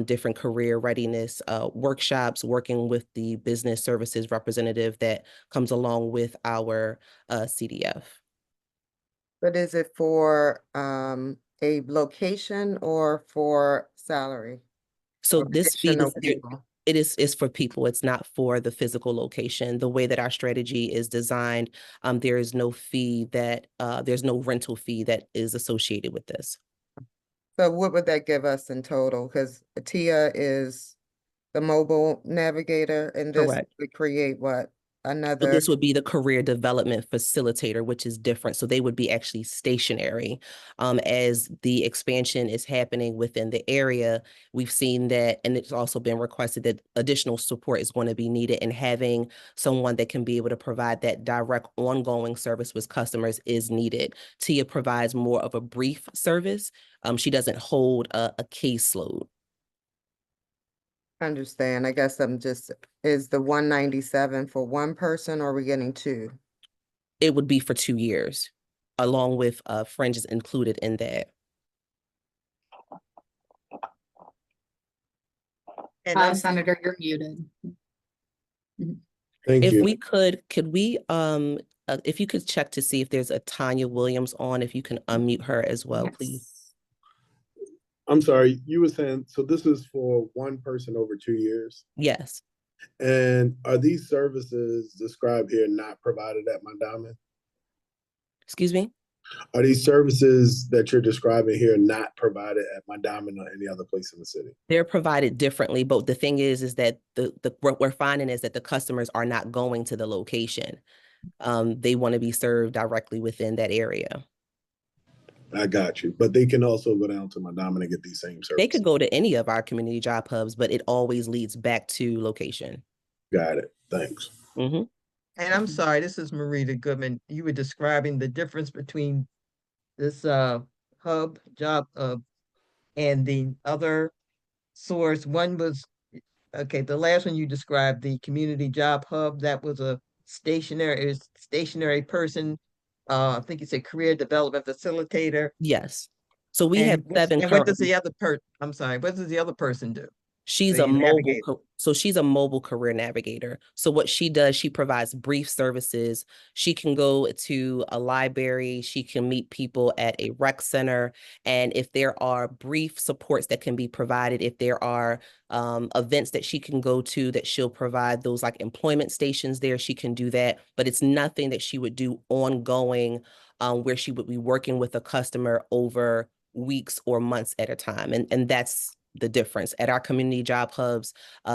different career readiness workshops, working with the business services representative that comes along with our CDF. But is it for a location or for salary? So this fee Additional is people? it is for people. It's not for the physical location. The way that our strategy is designed, there is no fee that there's no rental fee that is associated with this. So what would that give us in total? Because Tia is the mobile navigator, and this Correct. would create what? So Another. this would be the career development facilitator, which is different. So they would be actually stationary. As the expansion is happening within the area, we've seen that, and it's also been requested that additional support is going to be needed, and having someone that can be able to provide that direct ongoing service with customers is needed. Tia provides more of a brief service. She doesn't hold a caseload. Understand. I guess is the 197 for one person, or are we getting two? It would be for 2 years, along with fringes included in that. And Senator, you're muted. Thank if you. we could we if you could check to see if there's a Tanya Williams on, if you can unmute her as well, please. I'm sorry, you were saying, so this is for one person over 2 years? Yes. And are these services described here not provided at Mondawmin? Excuse me? Are these services that you're describing here not provided at Mondawmin or any other place in the city? They're provided differently, but the thing is that what we're finding is that the customers are not going to the location. They want to be served directly within that area. I got you. But they can also go down to Madonna and get these same services. They could go to any of our community job hubs, but it always leads back to location. Got it. Thanks. Mm-hmm. And I'm sorry, this is Marita Goodman. You were describing the difference between this job hub, and the other source. One was, okay, the last one you described, the community job hub, that was a stationary person. I think you said career development facilitator. Yes. So we And have seven what does currently. the other I'm sorry, what does the other person do? She's So a you mobile, navigate. so she's a mobile career navigator. So what she does, she provides brief services. She can go to a library, she can meet people at a rec center. And if there are brief supports that can be provided, if there are events that she can go to, that she'll provide those like employment stations there, she can do that. But it's nothing that she would do ongoing, where she would be working with a customer over weeks or months at a time. And that's the difference. At our community job hubs,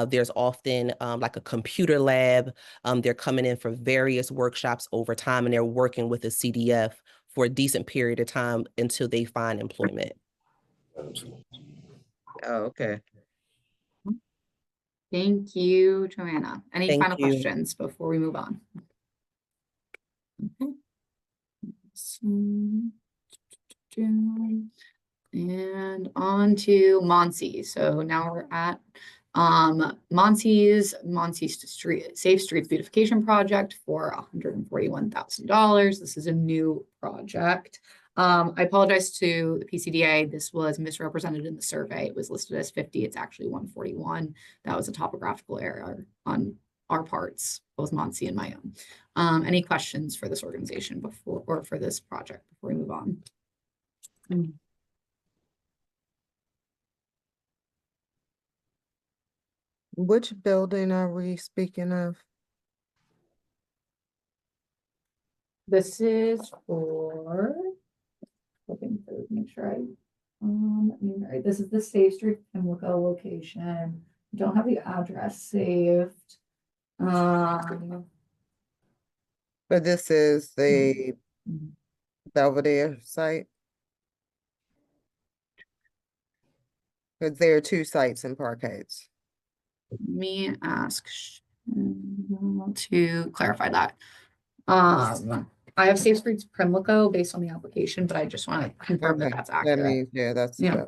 there's often like a computer lab. They're coming in for various workshops over time, and they're working with a CDF for a decent period of time until they find employment. Oh, okay. Thank you, Joanna. Any Thank final you. questions before we move on? Okay. And on to Monsi. So now we're at Monsi's Safe Streets Beautification Project for $141,000. This is a new project. I apologize to the PCDA. This was misrepresented in the survey. It was listed as 50. It's actually 141. That was a topographical error on our parts, both Monsi and my own. Any questions for this organization before, or for this project before we move on? Which building are we speaking of? This is for, looking for, make sure right, this is the Safe Street Pimlico location. Don't have the address saved. But this is the Belvedere site? Because there are two sites in Park Heights. Let me ask to clarify that. I have Safe Streets Pimlico based on the application, but I just want to confirm that that's accurate. That means, yeah, that's, Yeah.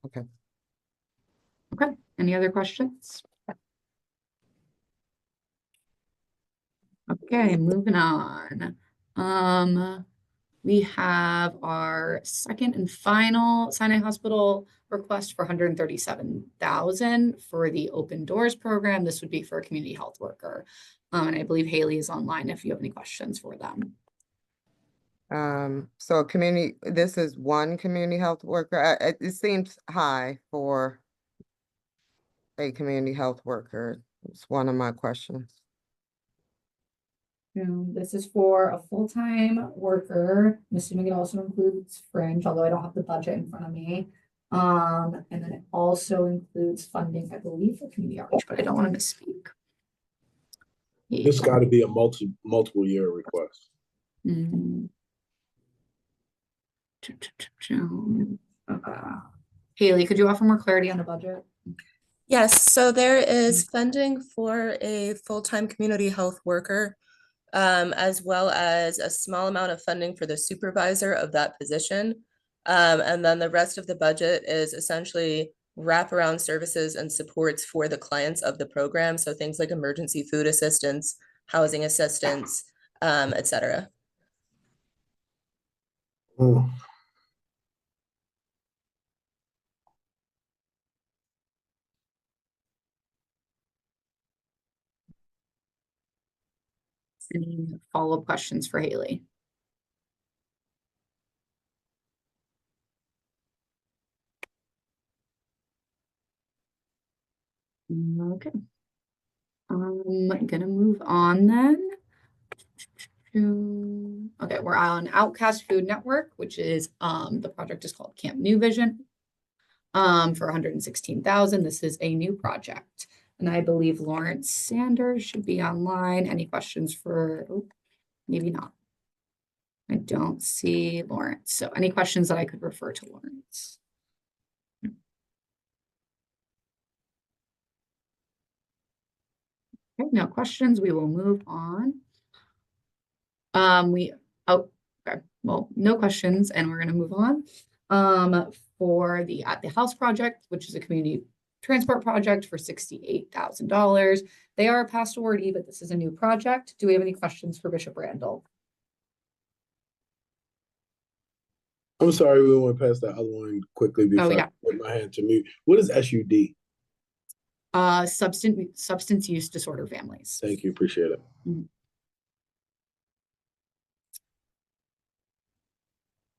Okay. Okay, any other questions? Okay, moving on. We have our second and final Sinai Hospital request for $137,000 for the Open Doors program. This would be for a community health worker. And I believe Haley is online if you have any questions for them. So this is one community health worker. It seems high for a community health worker. It's one of my questions. This is for a full-time worker. I'm assuming it also includes fringe, although I don't have the budget in front of me. And then it also includes funding, I believe, for community outreach, but I don't want to misspeak. This got to be a multiple year request. Haley, could you offer more clarity on the budget? Yes, so there is funding for a full-time community health worker, as well as a small amount of funding for the supervisor of that position. And then the rest of the budget is essentially wraparound services and supports for the clients of the program. So things like emergency food assistance, housing assistance, et cetera. Any follow-up questions for Haley? Okay. I'm gonna move on then. Okay, we're on Outcast Food Network, which is the project is called Camp New Vision. For 116,000. This is a new project. And I believe Lawrence Sanders should be online. Any questions for, maybe not. I don't see Lawrence. So any questions that I could refer to Lawrence? Okay, no questions. We will move on. Okay. Well, no questions, and we're gonna move on. For the At the House project, which is a community transport project for $68,000. They are a past awardee, but this is a new project. Do we have any questions for Bishop Randall? I'm sorry, we went past that other one quickly before yeah. I put my hand to mute. What is SUD? Substance use disorder families. Thank you, appreciate it.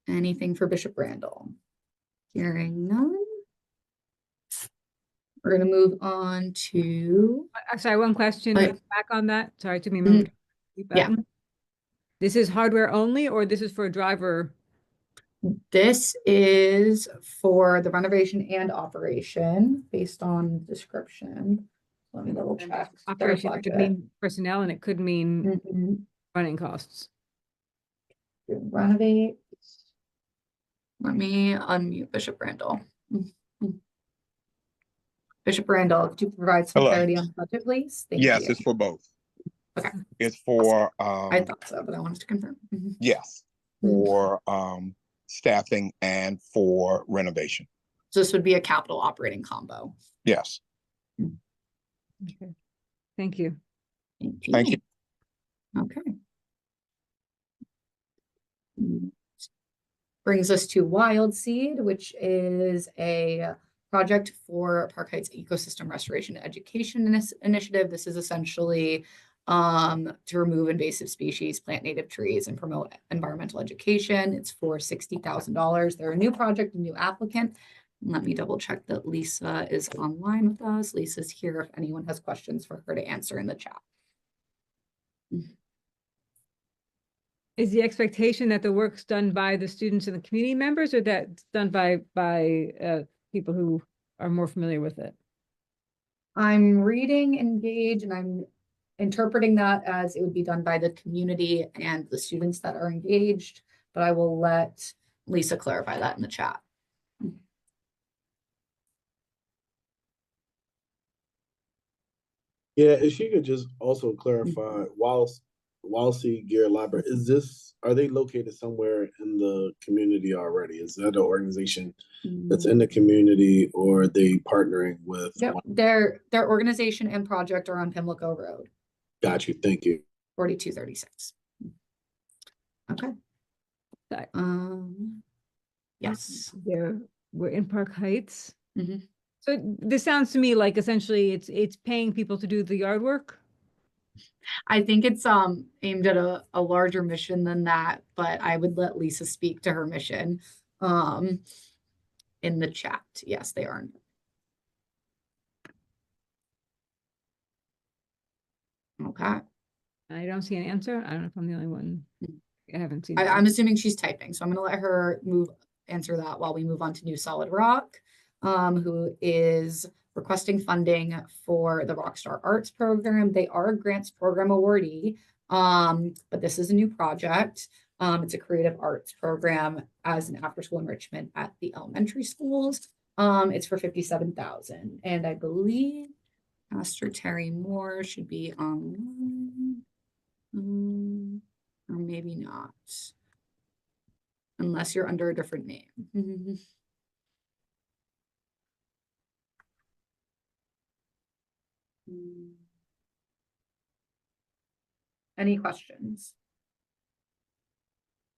Anything for Bishop Randall? Hearing none. We're going to move on to. Sorry, one question back on that. Sorry to be yeah. This is hardware only, or this is for a driver? This is for the renovation and operation based on description. Let me double check. Operation could mean personnel, and it could mean running costs. Renovate. Let me unmute Bishop Randall. Bishop Randall, could you provide some clarity on the budget, please? Thank you. It's for both. Okay. It's for I thought so, but I wanted to confirm. Yes, for staffing and for renovation. So this would be a capital operating combo. Yes. Okay. Thank you. Thank you. Okay. Brings us to Wild Seed, which is a project for Park Heights Ecosystem Restoration Education Initiative. This is essentially to remove invasive species, plant native trees, and promote environmental education. It's for $60,000. They're a new project, a new applicant. Let me double check that Lisa is online with us. Lisa's here if anyone has questions for her to answer in the chat. Is the expectation that the work's done by the students and the community members, or that it's done by people who are more familiar with it? I'm reading engage, and I'm interpreting that as it would be done by the community and the students that are engaged, but I will let Lisa clarify that in the chat. Yeah, if she could just also clarify, Walsey Gear Library, are they located somewhere in the community already? Is that an organization that's in the community, or are they partnering with? Yep, their organization and project are on Pimlico Road. Got you, thank you. 4236. Okay. Yes. We're in Park Heights. So this sounds to me like essentially it's paying people to do the yard work. I think it's aimed at a larger mission than that, but I would let Lisa speak to her mission in the chat. Yes, they are. Okay. I don't see an answer. I don't know if I'm the only one. I haven't seen I'm assuming she's typing, so I'm going to let her answer that while we move on to New Solid Rock, who is requesting funding for the Rockstar Arts program. They are a grants program awardee, but this is a new project. It's a creative arts program as an after-school enrichment at the elementary schools. It's for $57,000, and I believe Pastor Terry Moore should be online, or maybe not, unless you're under a different name. Any questions?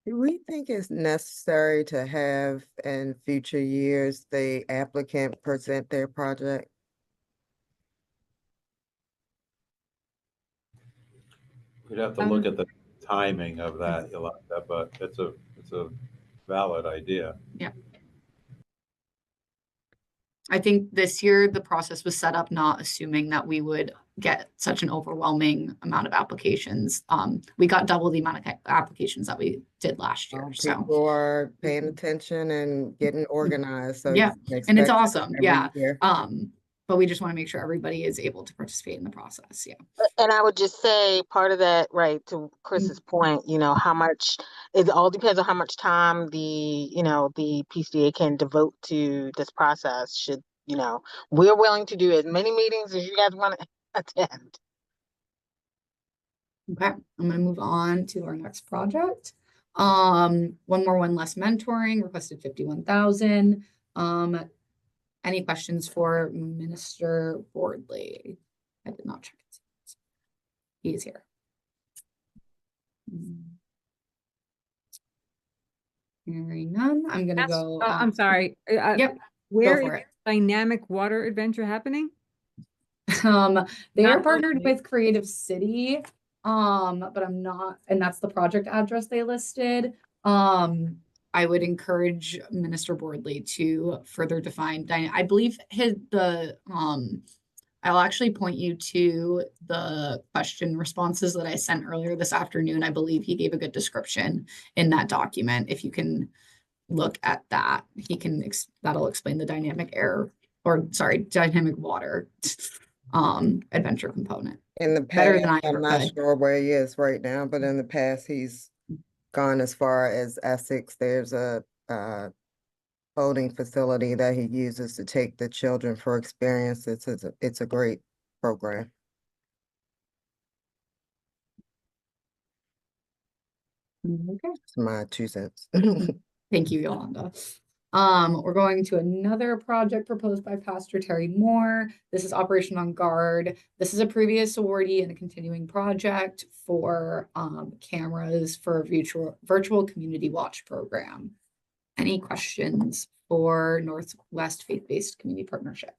Do we think it's necessary to have in future years the applicant present their project? We'd have to look at the timing of that, Yolanda, but it's a valid idea. Yeah. I think this year the process was set up not assuming that we would get such an overwhelming amount of applications. We got double the amount of applications that we did last year. People are paying attention and getting organized. So yeah, and it's awesome. Yeah. but we just want to make sure everybody is able to participate in the process. Yeah. And I would just say part of that, right, to Chris's point, how much, it all depends on how much time the PCA can devote to this process. We're willing to do as many meetings as you guys want to attend. Okay, I'm going to move on to our next project. One More, One Less mentoring, requested 51,000. Any questions for Minister Bordley? I did not check it. He is here. Hearing none, I'm gonna go. I'm sorry. Yep. Where go for is it. Dynamic Water Adventure happening? They are Not partnered locally. with Creative City, but I'm not, and that's the project address they listed. I would encourage Minister Bordley to further define. I believe I'll actually point you to the question responses that I sent earlier this afternoon. I believe he gave a good description in that document. If you can look at that, that'll explain the dynamic water adventure component. In the Better past, than I I'm ever not could. sure where he is right now, but in the past, he's gone as far as Essex. There's a boating facility that he uses to take the children for experiences. It's a great program. Okay. It's my 2 cents. Thank you, Yolanda. We're going to another project proposed by Pastor Terry Moore. This is Operation on Guard. This is a previous awardee and a continuing project for cameras for a virtual community watch program. Any questions for Northwest Faith-Based Community Partnership?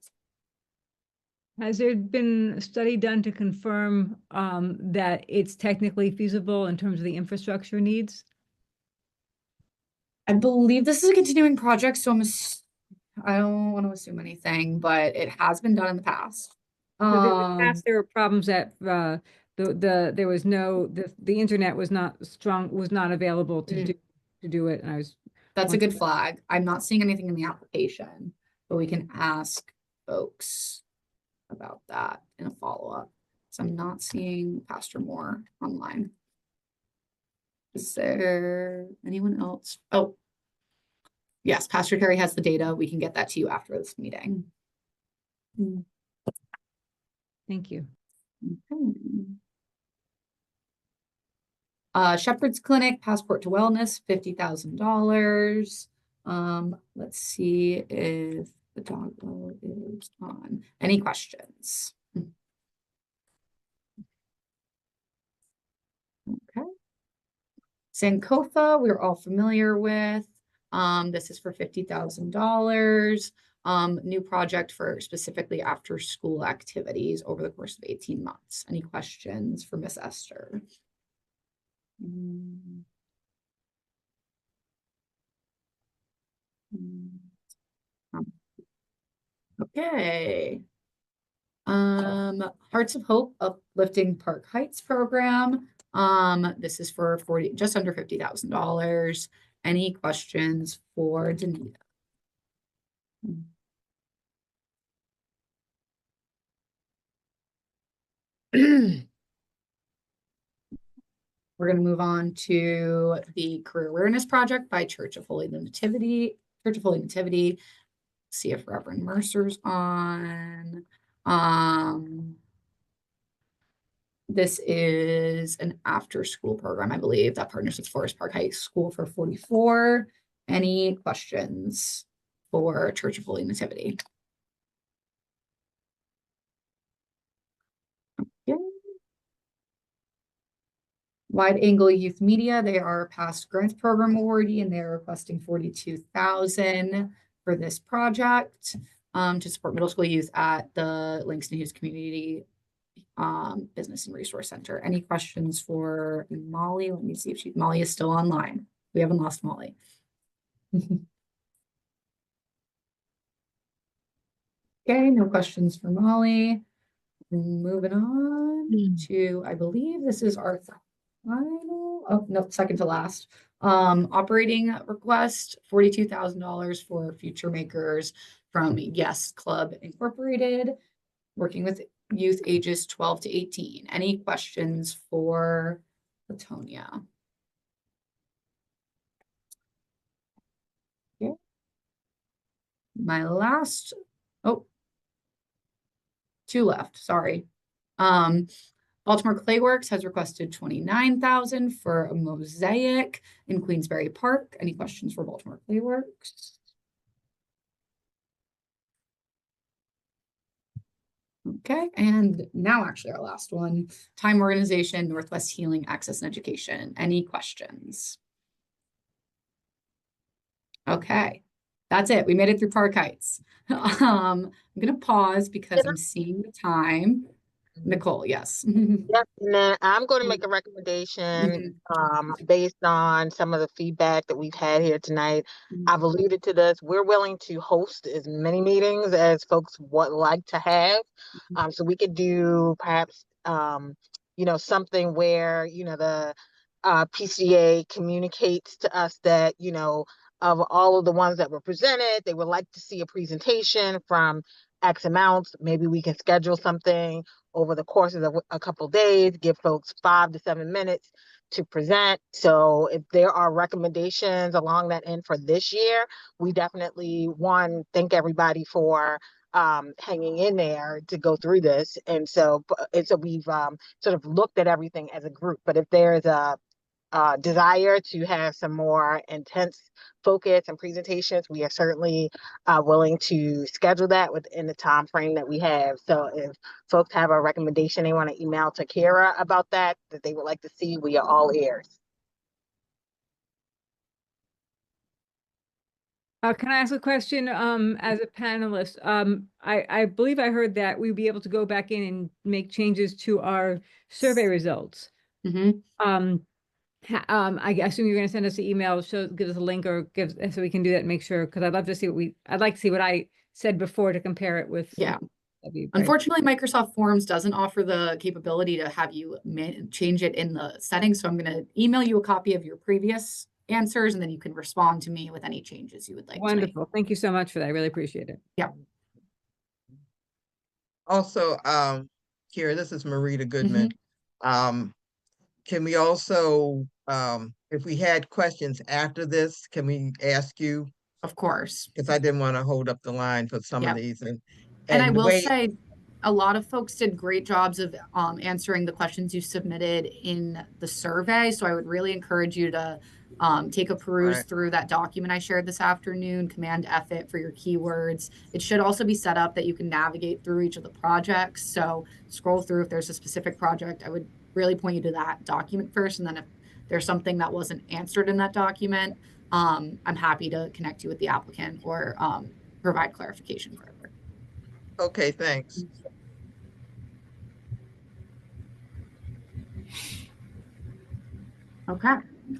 Has there been a study done to confirm that it's technically feasible in terms of the infrastructure needs? I believe this is a continuing project, so I don't want to assume anything, but it has been done in the past. So in the past, there were problems that there was the internet was not available to do it, and I was. That's a good flag. I'm not seeing anything in the application, but we can ask folks about that in a follow-up. So I'm not seeing Pastor Moore online. Is there anyone else? Oh, yes, Pastor Terry has the data. We can get that to you after this meeting. Thank you. Okay. Shepherd's Clinic, Passport to Wellness, $50,000. Let's see if the doggo is on. Any questions? Okay. Sankofa, we're all familiar with. This is for $50,000. New project for specifically after school activities over the course of 18 months. Any questions for Miss Esther? Okay. Hearts of Hope Uplifting Park Heights program. This is for just under $50,000. Any questions for Danita? We're going to move on to the Career Awareness Project by Church of Holy Nativity. See if Reverend Mercer's on. This is an after-school program, I believe, that partners with Forest Park High School for 44. Any questions for Church of Holy Nativity? Okay. Wide Angle Youth Media, they are past grants program awardee, and they're requesting 42,000 for this project to support middle school youth at the Langston Hughes Community Business and Resource Center. Any questions for Molly? Let me see if Molly is still online. We haven't lost Molly. Okay, no questions for Molly. Moving on to, I believe this is our final, oh no, second to last. Operating request, $42,000 for Future Makers from Yes Club Incorporated, working with youth ages 12 to 18. Any questions for Latonia? Okay. My last, oh, two left, sorry. Baltimore Clayworks has requested $29,000 for a mosaic in Queensbury Park. Any questions for Baltimore Clayworks? Okay, and now actually our last one, Time Organization, Northwest Healing, Access and Education. Any questions? Okay, that's it. We made it through Park Heights. I'm gonna pause because I'm seeing the time. Nicole, yes. Yep, and then I'm going to make a recommendation based on some of the feedback that we've had here tonight. I've alluded to this. We're willing to host as many meetings as folks would like to have. So we could do perhaps, something where, the PCA communicates to us that, of all of the ones that were presented, they would like to see a presentation from X amounts. Maybe we can schedule something over the course of a couple of days, give folks 5 to 7 minutes to present. So if there are recommendations along that end for this year, we definitely, thank everybody for hanging in there to go through this. And so we've sort of looked at everything as a group. But if there's a desire to have some more intense focus and presentations, we are certainly willing to schedule that within the time frame that we have. So if folks have a recommendation they want to email to Kara about that they would like to see, we are all ears. Can I ask a question as a panelist? I believe I heard that we'd be able to go back in and make changes to our survey results. I assume you're going to send us an email, give us a link so we can do that and make sure, because I'd love to see I'd like to see what I said before to compare it with. Yeah. Unfortunately, Microsoft Forms doesn't offer the capability to have you change it in the settings. So I'm going to email you a copy of your previous answers, and then you can respond to me with any changes you would like. Wonderful. Thank you so much for that. I really appreciate it. Yeah. Also, Kira, this is Marita Goodman. Can we also, if we had questions after this, can we ask you? Of course. Because I didn't want to hold up the line for some of these. And I will say, a lot of folks did great jobs of answering the questions you submitted in the survey. So I would really encourage you to take a peruse through that document I shared this afternoon, Command F it for your keywords. It should also be set up that you can navigate through each of the projects. So scroll through if there's a specific project. I would really point you to that document first. And then if there's something that wasn't answered in that document, I'm happy to connect you with the applicant or provide clarification further. Okay, thanks. Okay.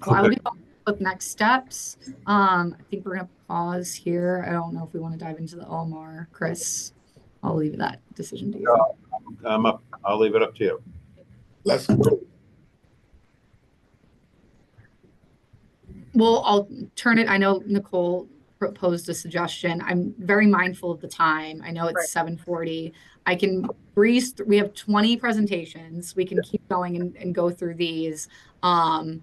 Well, I will be with next steps. I think we're going to pause here. I don't know if we want to dive into the OMR. Chris, I'll leave that decision to you. I'll leave it up to you. Let's go. Well, I'll turn it. I know Nicole proposed a suggestion. I'm very mindful of the time. I know it's 7:40. I can breeze. We have 20 presentations. We can keep going and go through these. I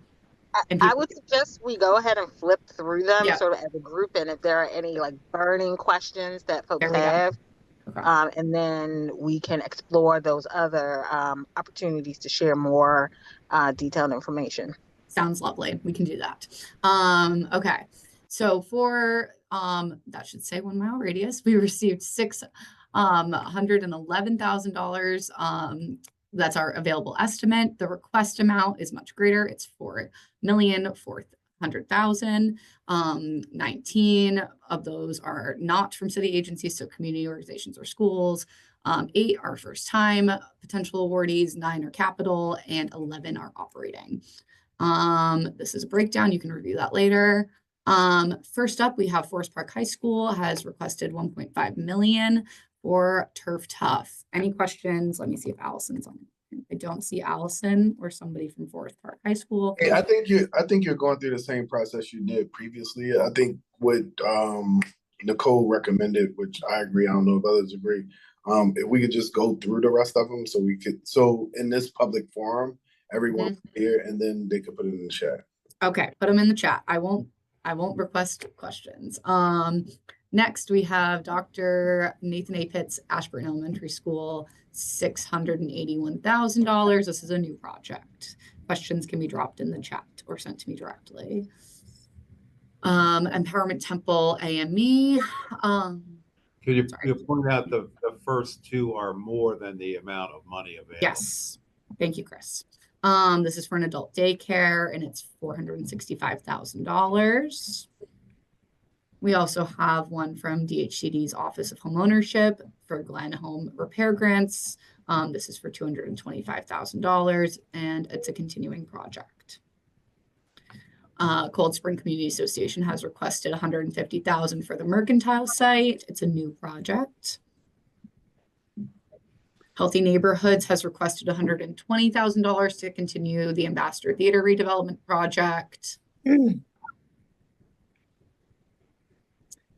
would suggest we go ahead and flip through them sort of as a group. And if there are any burning questions that folks have, and then we can explore those other opportunities to share more detailed information. Sounds lovely. We can do that. Okay. So for, that should say 1 mile radius, we received $611,000. That's our available estimate. The request amount is much greater. It's $4,400,000. 19 of those are not from city agencies, so community organizations or schools. 8 are first time potential awardees, 9 are capital, and 11 are operating. This is a breakdown. You can review that later. First up, we have Forest Park High School has requested $1.5 million for Turf Tough. Any questions? Let me see if Allison's on. I don't see Allison or somebody from Forest Park High School. Hey, I think you're going through the same process you did previously. I think what Nicole recommended, which I agree. I don't know if others agree. If we could just go through the rest of them, so in this public forum, everyone here, and then they could put it in the chat. Okay, put them in the chat. I won't request questions. Next we have Dr. Nathan A. Pitts, Ashburn Elementary School, $681,000. This is a new project. Questions can be dropped in the chat or sent to me directly. Empowerment Temple AME. Could you point out the first two are more than the amount of money available? Yes. Thank you, Chris. This is for an adult daycare and it's $465,000. We also have one from DHCD's Office of Home Ownership for Glen Home Repair Grants. This is for $225,000 and it's a continuing project. Cold Spring Community Association has requested $150,000 for the Mercantile site. It's a new project. Healthy Neighborhoods has requested $120,000 to continue the Ambassador Theater redevelopment project.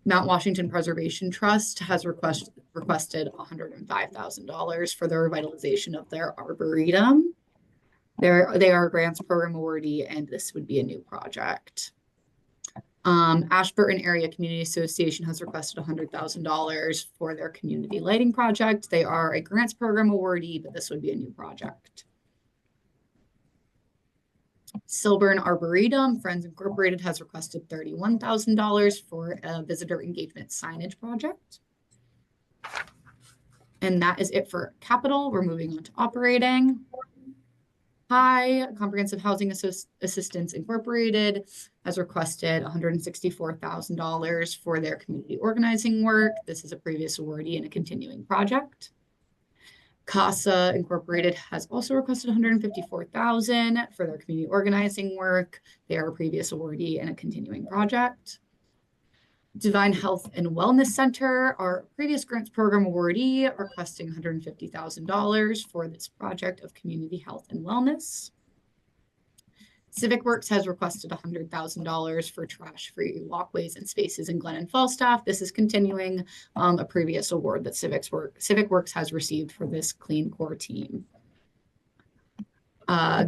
Mount Washington Preservation Trust has requested $105,000 for the revitalization of their arboretum. They are a grants program awardee, and this would be a new project. Ashburton Area Community Association has requested $100,000 for their community lighting project. They are a grants program awardee, but this would be a new project. Silburn Arboretum, Friends Incorporated has requested $31,000 for a visitor engagement signage project. And that is it for capital. We're moving on to operating. High Comprehensive Housing Assistance Incorporated has requested $164,000 for their community organizing work. This is a previous awardee and a continuing project. CASA Incorporated has also requested $154,000 for their community organizing work. They are a previous awardee and a continuing project. Divine Health and Wellness Center, our previous grants program awardee, requesting $150,000 for this project of community health and wellness. Civic Works has requested $100,000 for trash-free walkways and spaces in Glen and Falstaff. This is continuing a previous award that Civic Works has received for this Clean Core team.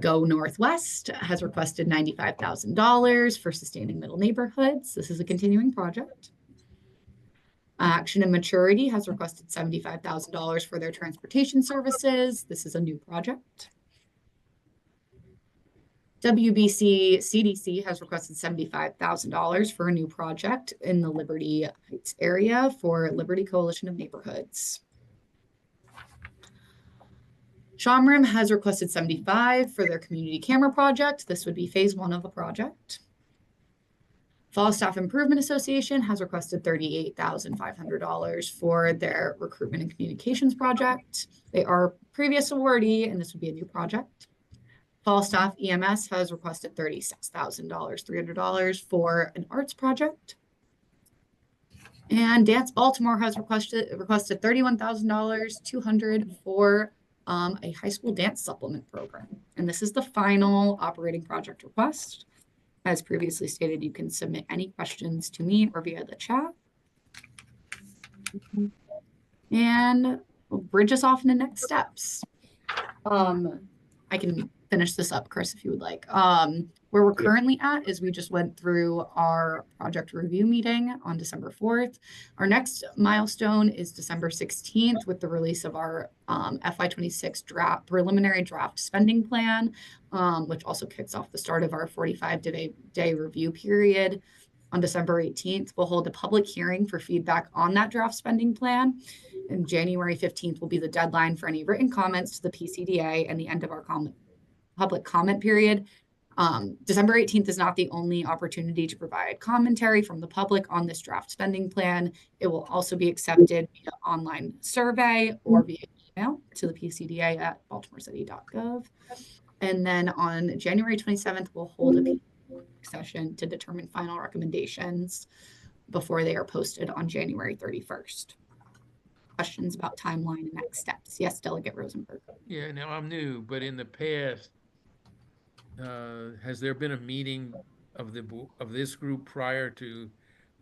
Go Northwest has requested $95,000 for sustaining middle neighborhoods. This is a continuing project. Action and Maturity has requested $75,000 for their transportation services. This is a new project. WBC CDC has requested $75,000 for a new project in the Liberty Heights area for Liberty Coalition of Neighborhoods. Shomrim has requested $75,000 for their community camera project. This would be phase 1 of the project. Falstaff Improvement Association has requested $38,500 for their recruitment and communications project. They are previous awardee, and this would be a new project. Falstaff EMS has requested $36,300 for an arts project. And Dance Baltimore has requested $31,200 for a high school dance supplement program. And this is the final operating project request. As previously stated, you can submit any questions to me or via the chat. And we'll bridge us off into next steps. I can finish this up, Chris, if you would like. Where we're currently at is we just went through our project review meeting on December 4th. Our next milestone is December 16th with the release of our FY26 preliminary draft spending plan, which also kicks off the start of our 45-day review period. On December 18th, we'll hold a public hearing for feedback on that draft spending plan. And January 15th will be the deadline for any written comments to the PCDA and the end of our public comment period. December 18th is not the only opportunity to provide commentary from the public on this draft spending plan. It will also be accepted via online survey or via email to the PCDA at baltimorecity.gov. And then on January 27th, we'll hold a session to determine final recommendations before they are posted on January 31st. Questions about timeline and next steps? Yes, Delegate Rosenberg. Yeah, now I'm new, but in the past, has there been a meeting of this group prior to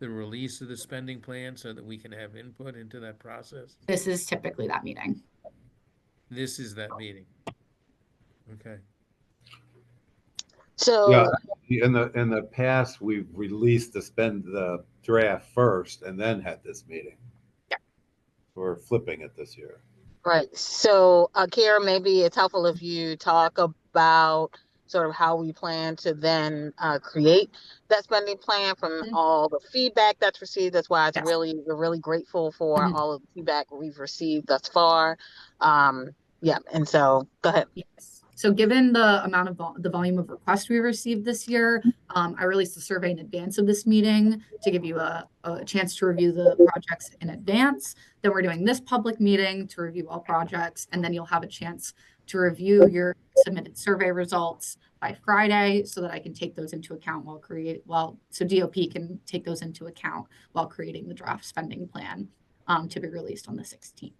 the release of the spending plan so that we can have input into that process? This is typically that meeting. This is that meeting. Okay. So Yeah, in the past, we've released the draft first and then had this meeting. Yeah. We're flipping it this year. right. So Kara, maybe it's helpful if you talk about sort of how we plan to then create that spending plan from all the feedback that's received. That's why Yes. we're really grateful for all of the feedback we've received thus far. Yeah, and so go ahead. Yes. So given the amount of the volume of requests we received this year, I released the survey in advance of this meeting to give you a chance to review the projects in advance. Then we're doing this public meeting to review all projects, and then you'll have a chance to review your submitted survey results by Friday so that I can take those into account so DOP can take those into account while creating the draft spending plan to be released on the 16th.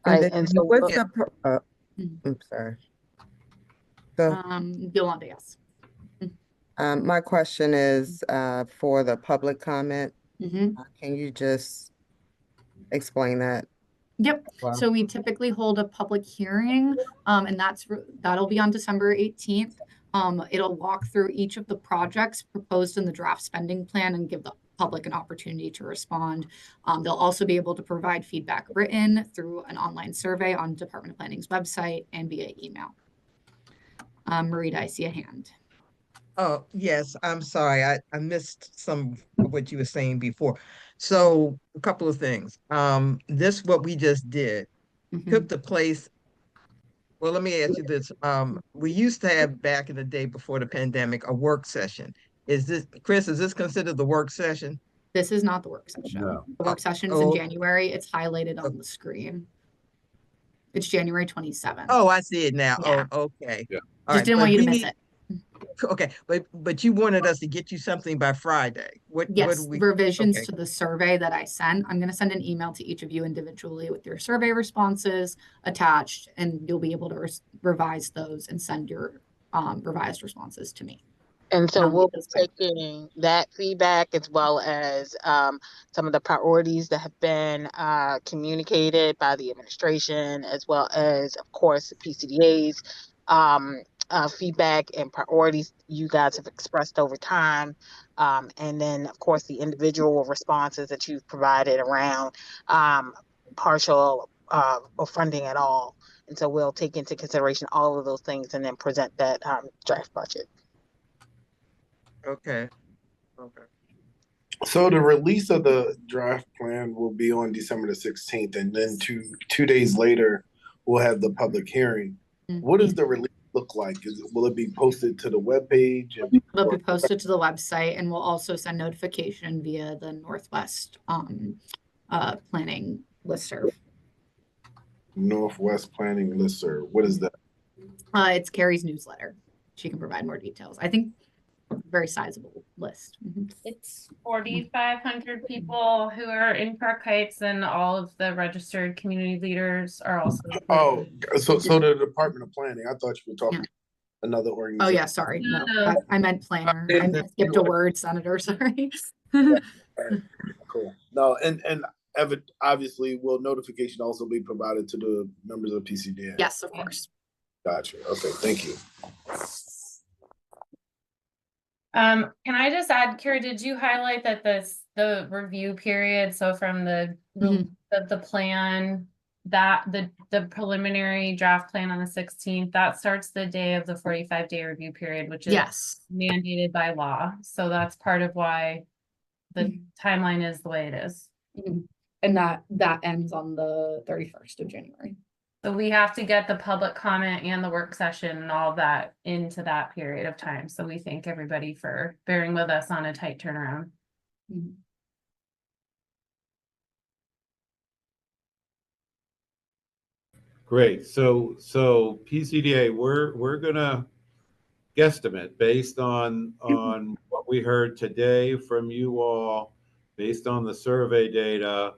Right, then and so what's the I'm sorry. So Yolanda, yes. my question is for the public comment. Mm-hmm. Can you just explain that? Yep. Wow. So we typically hold a public hearing, and that'll be on December 18th. It'll walk through each of the projects proposed in the draft spending plan and give the public an opportunity to respond. They'll also be able to provide feedback written through an online survey on Department of Planning's website and via email. Marita, I see a hand. Oh, yes, I'm sorry. I missed some of what you were saying before. So a couple of things. This, what we just did, took the place. Well, let me ask you this. We used to have back in the day before the pandemic, a work session. Chris, is this considered the work session? This is not the work session. No. The work session is in January. It's highlighted on the screen. It's January 27th. Oh, I see it now. Yeah. Oh, okay. Yeah. All Just right, didn't but want you to we miss need- it. Okay, but you wanted us to get you something by Friday. What Yes, do we? revisions Okay. to the survey that I sent. I'm going to send an email to each of you individually with your survey responses attached, and you'll be able to revise those and send your revised responses to me. And so And I'll we'll get be those back. taking that feedback as well as some of the priorities that have been communicated by the administration, as well as, of course, the PCDA's feedback and priorities you guys have expressed over time. And then, of course, the individual responses that you've provided around partial or funding at all. And so we'll take into consideration all of those things and then present that draft budget. Okay. Okay. So the release of the draft plan will be on December the 16th, and then two days later, we'll have the public hearing. What does the release look like? Will it be posted to the webpage? It'll be posted to the website, and we'll also send notification via the Northwest Planning listserv. Northwest Planning listserv. What is that? It's Carrie's newsletter. She can provide more details. I think very sizable list. It's 4,500 people who are in Park Heights, and all of the registered community leaders are also. Oh, so the Department of Planning. I thought you were talking another organization. Oh yeah, sorry. No, No. I meant planner. I skipped a word, Senator. Sorry. Cool. No, and obviously, will notification also be provided to the members of PCDA? Yes, of course. Gotcha. Okay, thank you. Can I just add, Kira, did you highlight that the review period, so from the plan, that the preliminary draft plan on the 16th, that starts the day of the 45-day review period, which is mandated by law. So that's part of why the timeline is the way it is. And that ends on the 31st of January. So we have to get the public comment and the work session and all that into that period of time. So we thank everybody for bearing with us on a tight turnaround. Great. So PCDA, we're gonna guesstimate based on what we heard today from you all, based on the survey data,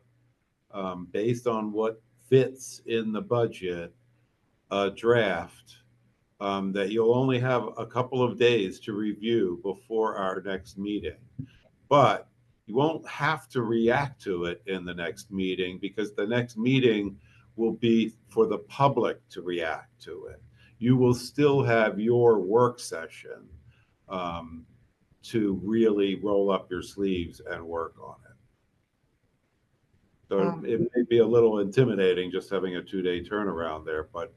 based on what fits in the budget draft, that you'll only have a couple of days to review before our next meeting. But You won't have to react to it in the next meeting, because the next meeting will be for the public to react to it. You will still have your work session to really roll up your sleeves and work on it. So it may be a little intimidating just having a 2-day turnaround there, but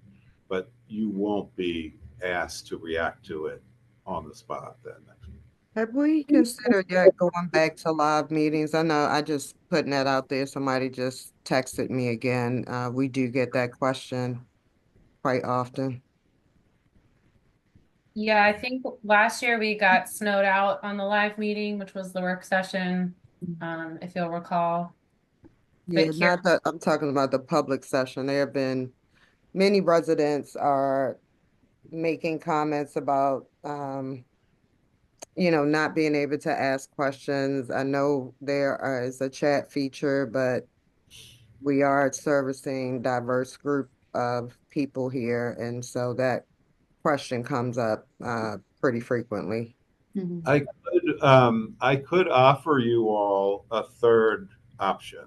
you won't be asked to react to it on the spot then. Have we considered yet going back to live meetings? I know I just putting that out there. Somebody just texted me again. We do get that question quite often. Yeah, I think last year we got snowed out on the live meeting, which was the work session, if you'll recall. Yeah, But here, not that I'm talking about the public session. There have been many residents are making comments about not being able to ask questions. I know there is a chat feature, but we are servicing diverse group of people here, and so that question comes up pretty frequently. I could offer you all a third option.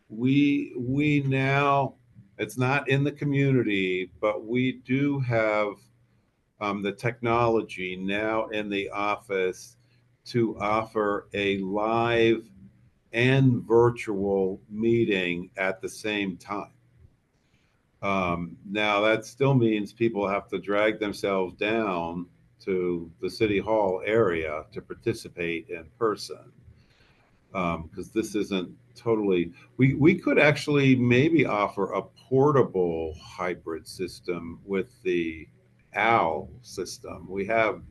We now, it's not in the community, but we do have the technology now in the office to offer a live and virtual meeting at the same time. Now that still means people have to drag themselves down to the City Hall area to participate in person. Because this isn't totally, we could actually maybe offer a portable hybrid system with the OWL system. We have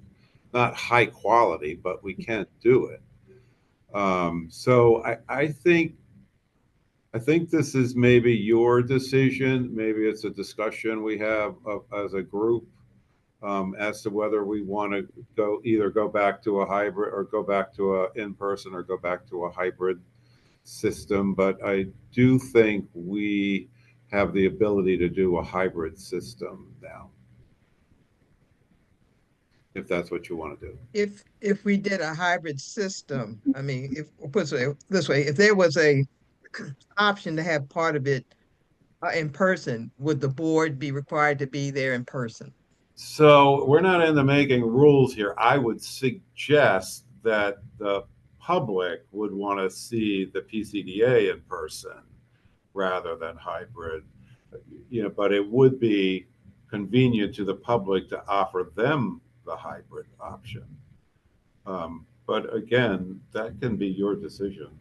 not high quality, but we can't do it. So I think this is maybe your decision. Maybe it's a discussion we have as a group as to whether we want to either go back to a hybrid or go back to a in-person or go back to a hybrid system. But I do think we have the ability to do a hybrid system now, if that's what you want to do. If we did a hybrid system, I mean, if put it this way, if there was a option to have part of it in person, would the board be required to be there in person? So we're not into making rules here. I would suggest that the public would want to see the PCDA in person rather than hybrid. But it would be convenient to the public to offer them the hybrid option. But again, that can be your decision.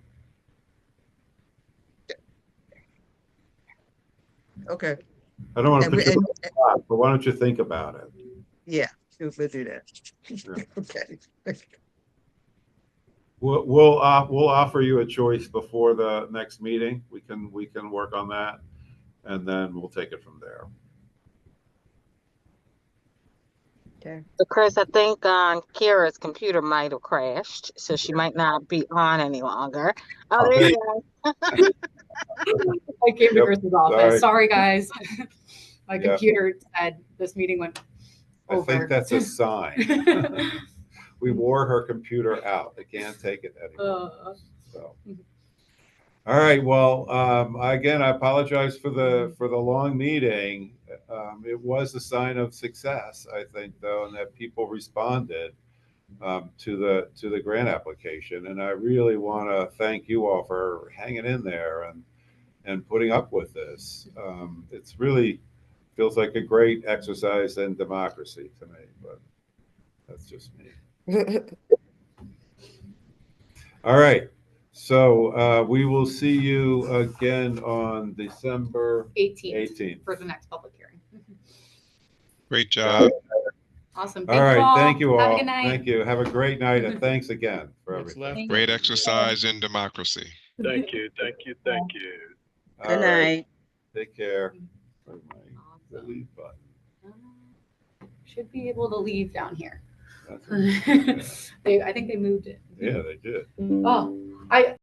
Okay. I don't want to put you on the spot, but why don't you think about it? Yeah, we'll do that. Sure. Okay. We'll offer you a choice before the next meeting. We can work on that, and then we'll take it from there. Okay. So Chris, I think Kira's computer might have crashed, so she might not be on any longer. Oh, there you go. I came to Chris's office. Sorry, guys. My Yep. computer said this meeting went over. I think that's a sign. We wore her computer out. They can't take it anymore. So. All right. Well, again, I apologize for the long meeting. It was a sign of success, I think, though, and that people responded to the grant application. And I really want to thank you all for hanging in there and putting up with this. It's really feels like a great exercise in democracy to me, but that's just me. All right. So we will see you again on December 18th. For the next public hearing. Great job. Awesome. All right. Thank you all. Have a good night. Thank you. Have a great night. And thanks again for everything. Great exercise in democracy. Thank you. Thank you. Thank you. All right. Take care. The leave button. Should be able to leave down here. That's I think they moved it. Yeah, they did. Oh,